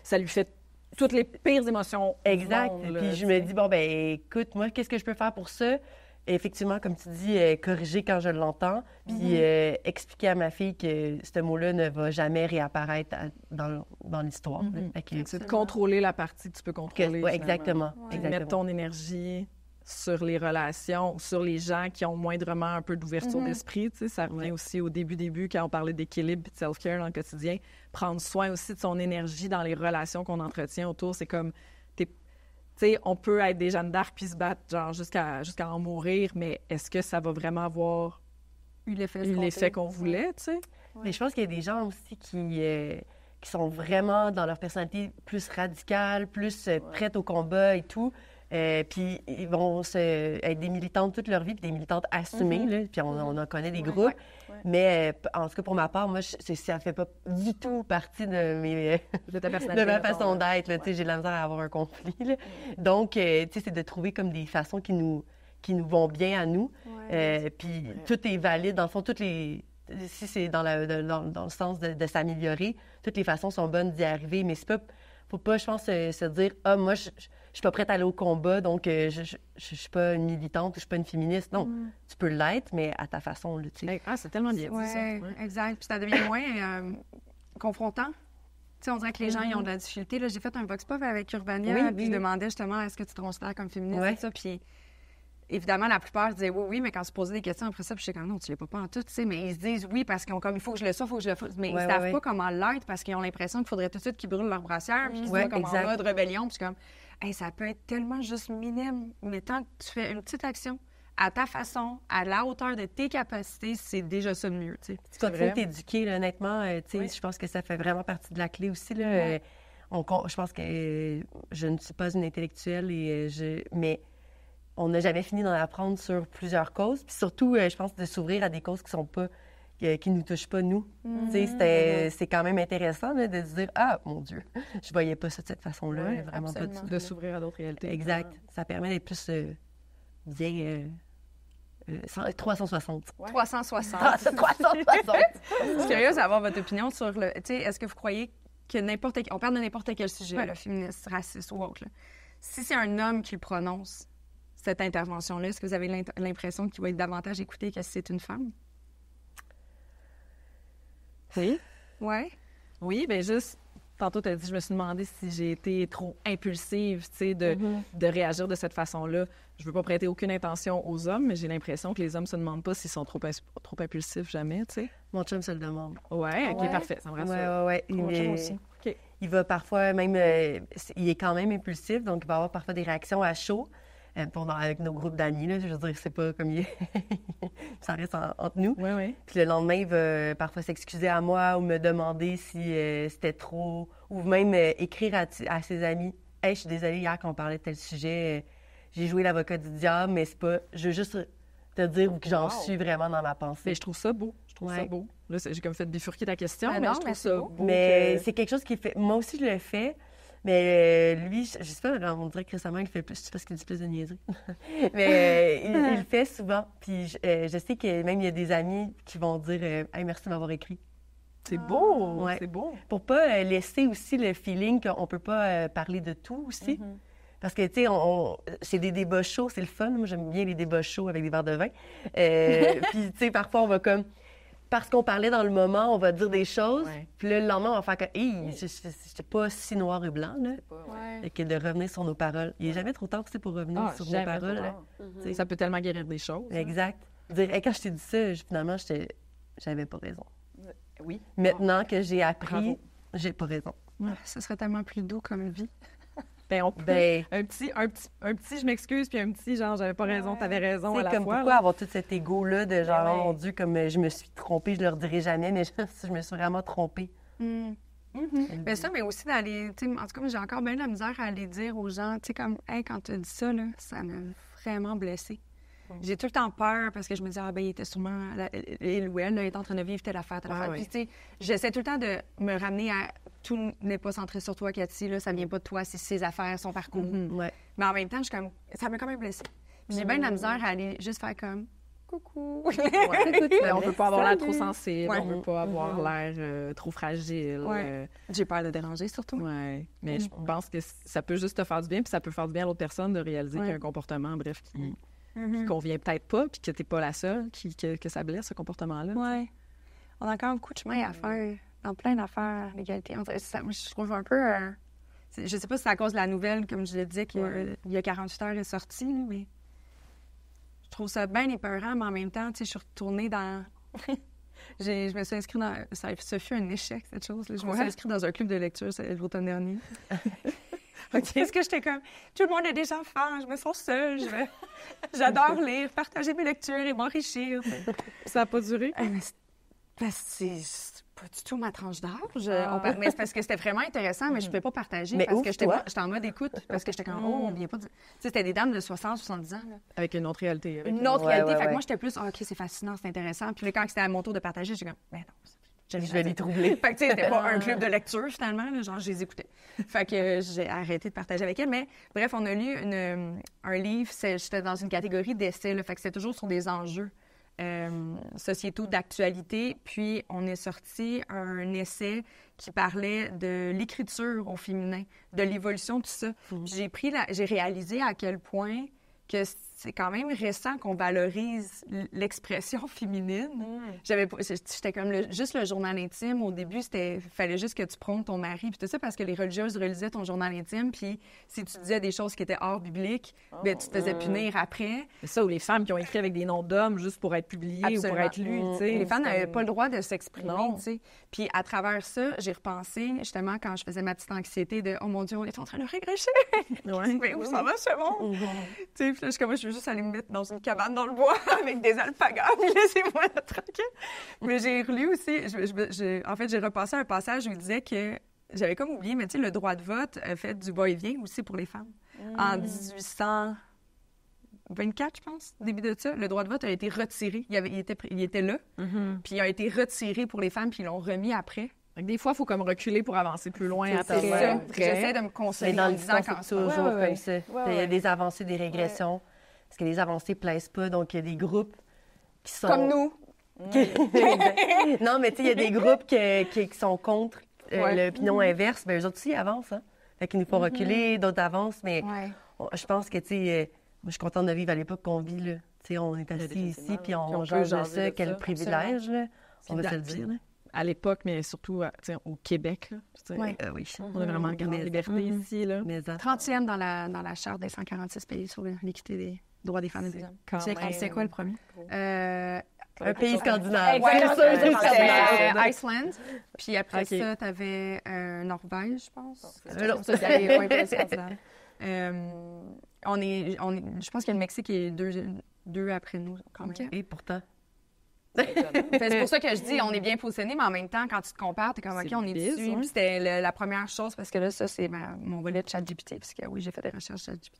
ça lui fait toutes les pires émotions. Exact. Du monde, Puis je me dis, bon, ben écoute, moi, qu'est-ce que je peux faire pour ça? Effectivement, comme tu dis, corriger quand je l'entends, puis expliquer à ma fille que ce mot-là ne va jamais réapparaître dans l'histoire. C'est de contrôler la partie que tu peux contrôler. Oui, exactement. Mettre ton énergie sur les relations, sur les gens qui ont moindrement un peu d'ouverture d'esprit. Tu sais, ça revient aussi au début, quand on parlait d'équilibre et de self-care dans le quotidien. Prendre soin aussi de son énergie dans les relations qu'on entretient autour. C'est comme... Tu sais, on peut être des Jeanne d'Arc puis se battre genre jusqu'à en mourir, mais est-ce que ça va vraiment avoir eu l'effet qu'on voulait, tu sais? Mais je pense qu'il y a des gens aussi qui sont vraiment dans leur personnalité plus radicale, plus prêtes au combat et tout. Puis ils vont être des militantes toute leur vie, puis des militantes assumées, là, puis on en connaît des groupes. Mais en tout cas, pour ma part, moi, ça fait pas du tout partie de ta personnalité, de ma façon d'être. Là, j'ai de la misère à avoir un conflit. Là. Donc, c'est de trouver comme des façons qui nous vont bien à nous. Puis tout est valide. Dans le fond, si c'est dans le sens de s'améliorer, toutes les façons sont bonnes d'y arriver, mais faut pas, je pense, se dire « Ah, moi, je suis pas prête à aller au combat, donc je suis pas une militante, je suis pas une féministe. » Non, tu peux l'être, mais à ta façon, là, tu sais. Ah, c'est tellement bien dit, ça. Exact. Puis ça devient moins confrontant. Tu sais, on dirait que les gens, ils ont de la difficulté. Là, j'ai fait un vox pop avec Urbania, puis je demandais justement « Est-ce que tu te considères comme féministe? » et ça, puis... Évidemment, la plupart disaient oui, mais quand se posaient des questions après ça, puis je sais comme non, tu l'es pas en tout, tu sais, mais ils se disent oui parce qu'ils ont comme il faut que je le fasse, il faut que je le fasse. Mais ils savent pas comment l'être parce qu'ils ont l'impression qu'il faudrait tout de suite qu'ils brûlent leur brassière, puis qu'ils soient comme en mode rébellion, puis comme, hey, ça peut être tellement juste minime, mais tant que tu fais une petite action à ta façon, à la hauteur de tes capacités, c'est déjà ça de mieux, tu sais. Tu continues de t'éduquer, là, honnêtement, tu sais, je pense que ça fait vraiment partie de la clé aussi, là. Je pense que je ne suis pas une intellectuelle, mais on n'a jamais fini d'en apprendre sur plusieurs causes. Puis surtout, je pense, de s'ouvrir à des causes qui nous touchent pas, nous. C'est quand même intéressant là, de se dire « Ah, mon Dieu, je voyais pas ça de cette façon-là. » Vraiment pas de s'ouvrir à d'autres réalités. Exact. Ça permet d'être plus bien... 360. 360. 360! Je suis curieuse d'avoir votre opinion sur le... Tu sais, est-ce que vous croyez que on parle de n'importe quel sujet, là, féministe, raciste ou autre, là. Si c'est un homme qui le prononce, cette intervention-là, est-ce que vous avez l'impression qu'il va être davantage écouté que si c'est une femme? Oui. Ouais. Oui, bien juste, tantôt, tu as dit, je me suis demandé si j'ai été trop impulsive, tu sais, de réagir de cette façon-là. Je veux pas prêter aucune intention aux hommes, mais j'ai l'impression que les hommes se demandent pas s'ils sont trop impulsifs jamais, tu sais. Mon chum se le demande. Ouais, OK, parfait, ça me rassure. Ouais. Mon chum aussi. OK. Il va parfois même... il est quand même impulsif, donc il va avoir parfois des réactions à chaud. Avec nos groupes d'amis, là, je veux dire, c'est pas comme ça reste entre nous. Oui. Puis le lendemain, il va parfois s'excuser à moi ou me demander si c'était trop... Ou même écrire à ses amis. « Hey, je suis désolée, hier, quand on parlait de tel sujet, j'ai joué l'avocat du diable, mais c'est pas... Je veux juste te dire où que j'en suis vraiment dans ma pensée. » Mais je trouve ça beau. Ça beau. Là, j'ai comme fait bifurquer ta question, mais non, je trouve ça beau. Mais c'est quelque chose qui fait... Moi aussi, je le fais. Mais lui, je sais pas, on dirait que récemment, il fait plus, c'est parce qu'il dit plus de niaiseries. Mais il le fait souvent. Puis je sais que même il y a des amis qui vont dire « Hey, merci de m'avoir écrit. » C'est beau, c'est beau. Pour pas laisser aussi le feeling qu'on peut pas parler de tout aussi. Parce que, tu sais, c'est des débats chauds, c'est le fun. Moi, j'aime bien les débats chauds avec des verres de vin. Puis, tu sais, parfois, on va comme... Parce qu'on parlait dans le moment, on va dire des choses. Puis là, le lendemain, on va faire que, hey, j'étais pas si noir et blanc, là. Et que de revenir sur nos paroles. Il n'est jamais trop tard, pour revenir sur nos paroles. Ça peut tellement guérir des choses. Exact. Dire, hey, quand je t'ai dit ça, finalement, j'avais pas raison. Oui. Maintenant que j'ai appris, j'ai pas raison. Ça serait tellement plus doux comme vie. Ben, on peut... un petit, je m'excuse, puis un petit, genre, j'avais pas raison, t'avais raison à la comme fois. Pourquoi avoir tout cet égo-là de genre, oh mon Dieu, comme je me suis trompée, je leur dirai jamais, mais je me suis vraiment trompée. Mais ça, mais aussi d'aller, tu sais, en tout cas, j'ai encore bien de la misère à aller dire aux gens, tu sais, comme, hey, quand tu as dit ça, là, ça m'a vraiment blessée. J'ai tout le temps peur parce que je me dis, il était sûrement, il ou elle, là, est en train de vivre telle affaire. Puis, tu sais, j'essaie tout le temps de me ramener à tout n'est pas centré sur toi, Cathy, là, ça vient pas de toi, c'est ses affaires, son parcours. Mais en même temps, ça m'a quand même blessée. Puis j'ai bien de la misère à aller juste faire comme, coucou. On veut pas avoir l'air trop sensible, on veut pas avoir l'air trop fragile. J'ai peur de déranger, surtout. Ouais. Mais je pense que ça peut juste te faire du bien, puis ça peut faire du bien à l'autre personne de réaliser qu'il y a un comportement, bref, qui convient peut-être pas, puis que t'es pas la seule, que ça blesse, ce comportement-là. Oui. On a encore beaucoup de chemin à faire dans plein d'affaires, l'égalité. Moi, je trouve un peu... je sais pas si c'est à cause de la nouvelle, comme je le disais, qu'il y a 48 heures est sortie, là, mais... Je trouve ça bien épeurant, mais en même temps, tu sais, je suis retournée dans... je me suis inscrite dans... Ça fut un échec, cette chose. Là. Je me suis inscrite dans un club de lecture l'automne dernier. Parce que j'étais comme... Tout le monde a des enfants, je me sens seule, j'adore lire, partager mes lectures et m'enrichir. Ça n'a pas duré? C'est pas du tout ma tranche d'âge. Mais c'est parce que c'était vraiment intéressant, mais je ne pouvais pas partager mais parce que j'étais en mode écoute, parce que j'étais comme, on vient pas de... Tu sais, c'était des dames de 60, 70 ans. Là. Avec une autre réalité. Une autre réalité. Fait que moi, j'étais plus, OK, c'est fascinant, c'est intéressant. Puis là, quand c'était à mon tour de partager, j'étais comme, mais non, je vais les troubler. Fait que, tu sais, c'était pas un club de lecture, finalement, là, genre, je les écoutais. Fait que j'ai arrêté de partager avec elle. Mais bref, on a lu un livre, j'étais dans une catégorie d'essais, fait que c'était toujours sur des enjeux sociétaux d'actualité. Puis, on est sorti un essai qui parlait de l'écriture au féminin, de l'évolution, tout ça. J'ai réalisé à quel point que c'est quand même récent qu'on valorise l'expression féminine. J'étais comme juste le journal intime. Au début, fallait juste que tu prônes ton mari. Puis tout ça parce que les religieuses relisaient ton journal intime. Puis si tu disais des choses qui étaient hors bibliques, ben, tu te faisais punir après. C'est ça, ou les femmes qui ont écrit avec des noms d'hommes juste pour être publiées ou pour être lues. Les femmes n'avaient pas le droit de s'exprimer. Puis à travers ça, j'ai repensé, justement, quand je faisais ma petite anxiété de « Oh mon Dieu, on est en train de régresser! » Mais où ça va, ce monde? Puis là, je veux juste aller me mettre dans une cabane dans le bois avec des alpagas, puis laissez-moi là, tranquille. Mais j'ai relu aussi, en fait, j'ai repassé un passage où il disait que, j'avais comme oublié, mais tu sais, le droit de vote a fait du va-et-vient aussi pour les femmes. En 1824, je pense, au début de ça, le droit de vote a été retiré. Il était là, puis il a été retiré pour les femmes, puis ils l'ont remis après. Des fois, il faut comme reculer pour avancer plus loin. J'essaie de me consoler en disant quand c'est toujours comme ça. Il y a des avancées, des régressions. Parce que les avancées ne plaisent pas, donc il y a des groupes qui sont... Comme nous! Non, mais tu sais, il y a des groupes qui sont contre l'opinion inverse. Bien, eux autres aussi, ils avancent, hein? Fait qu'ils nous font reculer, d'autres avancent, mais je pense que, tu sais, moi, je suis contente de vivre à l'époque qu'on vit, là. Tu sais, on est assis ici, puis on jase de ça, quel privilège, là. On va se le dire, là. À l'époque, mais surtout au Québec. Là, oui. On a vraiment gardé la liberté ici. Là. 30e dans la Charte des 146 pays sur l'équité des droits des femmes et des hommes. C'est quoi le premier? Un pays scandinave. Iceland. Puis après ça, tu avais Norvège, je pense. Je pense que le Mexique est deux après nous. Et pourtant... C'est pour ça que je dis, on est bien positionné, mais en même temps, quand tu te compares, t'es comme, OK, on est dessus. Puis c'était la première chose, parce que là, ça, c'est mon volet de ChatGPT, parce que oui, j'ai fait des recherches ChatGPT.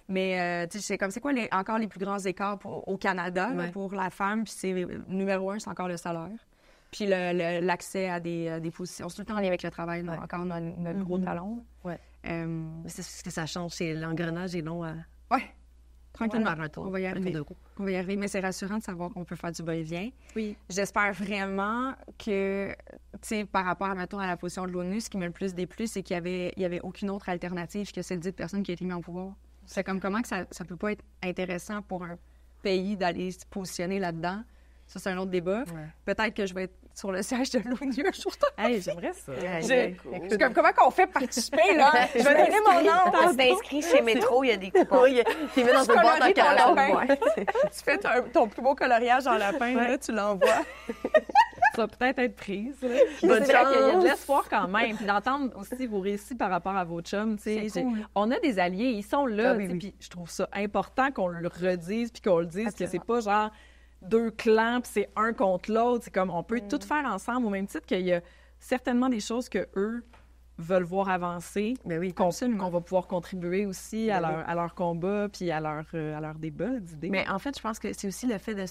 Mais, tu sais, c'est quoi encore les plus grands écarts au Canada pour la femme? Puis c'est numéro 1, c'est encore le salaire. Puis l'accès à des positions. C'est tout le temps en lien avec le travail, encore notre gros talon. C'est ce que ça change, c'est l'engrenage est long à... Tranquillement, on va y arriver. On va y arriver, mais c'est rassurant de savoir qu'on peut faire du va-et-vient. Oui. J'espère vraiment que, tu sais, par rapport à la position de l'ONU, ce qui m'a le plus déplu, c'est qu'il y avait aucune autre alternative que celle dite personne qui a été mise en pouvoir. C'est comme comment que ça peut pas être intéressant pour un pays d'aller se positionner là-dedans. Ça, c'est un autre débat. Peut-être que je vais être sur le siège de l'ONU un jour. Hey, j'aimerais ça. C'est comme, comment qu'on fait participer, là? Je vais donner mon nom. Tu t'inscris chez Métro, il y a des coupons. Tu mets dans une boîte en carton. Tu fais ton plus beau coloriage en lapin, là, tu l'envoies. Ça va peut-être être prise. Bonne chance. Il y a de l'espoir quand même. Puis d'entendre aussi vos récits par rapport à vos chums. Cool. On a des alliés, ils sont là. Puis je trouve ça important qu'on le redise puis qu'on le dise, que c'est pas genre... deux clans, puis c'est un contre l'autre. C'est comme, on peut tout faire ensemble, au même titre qu'il y a certainement des choses que eux veulent voir avancer, qu'on va pouvoir contribuer aussi à leur combat puis à leur débat d'idées. Mais en fait, je pense que c'est aussi le fait de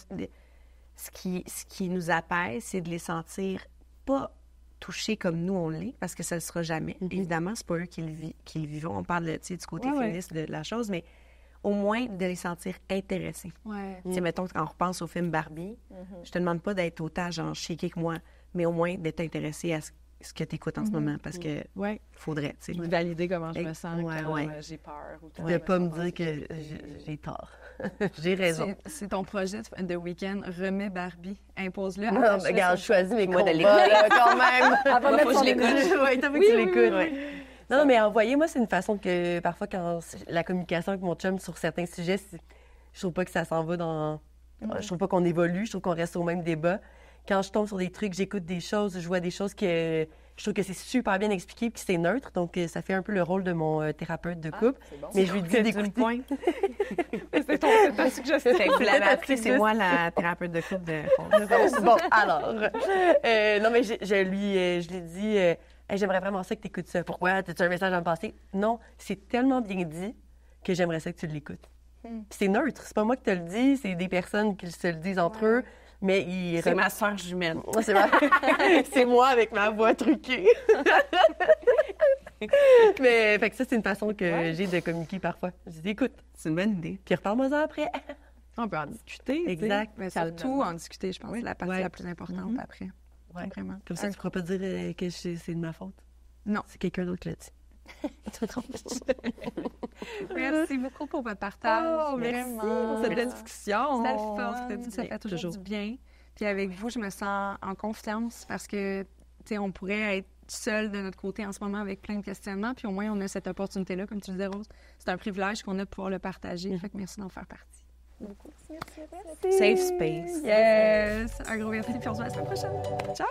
ce qui nous apaise, c'est de les sentir pas touchés comme nous on l'est, parce que ça ne le sera jamais. Évidemment, c'est pas eux qui le vivent. On parle du côté féministe de la chose, mais au moins de les sentir intéressés. Mettons, quand on repense au film Barbie, je te demande pas d'être autant genre shaké que moi, mais au moins d'être intéressé à ce que tu écoutes en ce moment, parce que faudrait, tu sais. Valider comment je me sens quand j'ai peur. Ou de pas me dire que j'ai tort. J'ai raison. C'est ton projet de week-end, remets Barbie, impose-le. Non, mais regarde, je choisis mes combats, là, quand même. Faut que je l'écoute. Oui, t'as vu que tu l'écoutes. Non, mais envoyer, moi, c'est une façon que, parfois, quand la communication avec mon chum sur certains sujets, je trouve pas que ça s'en va dans... Je trouve pas qu'on évolue, je trouve qu'on reste au même débat. Quand je tombe sur des trucs, j'écoute des choses, je vois des choses que je trouve que c'est super bien expliqué puis que c'est neutre. Donc, ça fait un peu le rôle de mon thérapeute de couple. Bon. Mais je lui dis d'écouter. C'est ta suggestion. C'est moi la thérapeute de couple de... Bon, alors. Non, mais je lui dis, hey, j'aimerais vraiment ça que tu écoutes ça. Pourquoi? As-tu un message à me passer? Non, c'est tellement bien dit que j'aimerais ça que tu l'écoutes. Puis c'est neutre. C'est pas moi qui te le dis, c'est des personnes qui se le disent entre eux. Mais c'est ma sœur jumelle. C'est moi avec ma voix truquée. Mais fait que ça, c'est une façon que j'ai de communiquer parfois. Je dis, écoute, c'est une bonne idée. Puis reparle-moi-en après. On peut en discuter. Exact. Mais surtout en discuter, je pense que c'est la partie la plus importante après. Ouais. Vraiment. Comme ça, tu ne pourras pas dire que c'est de ma faute. Non. C'est quelqu'un d'autre qui l'a dit. Merci beaucoup pour votre partage. Merci pour cette belle discussion. C'était le fun. Ça fait toujours du bien. Puis avec vous, je me sens en confiance parce que, tu sais, on pourrait être seul de notre côté en ce moment avec plein de questionnements. Puis au moins, on a cette opportunité-là, comme tu disais, Rose. C'est un privilège qu'on a de pouvoir le partager. Fait que merci d'en faire partie. Safe space. Yes! Un gros merci. Puis on se voit la semaine prochaine. Ciao!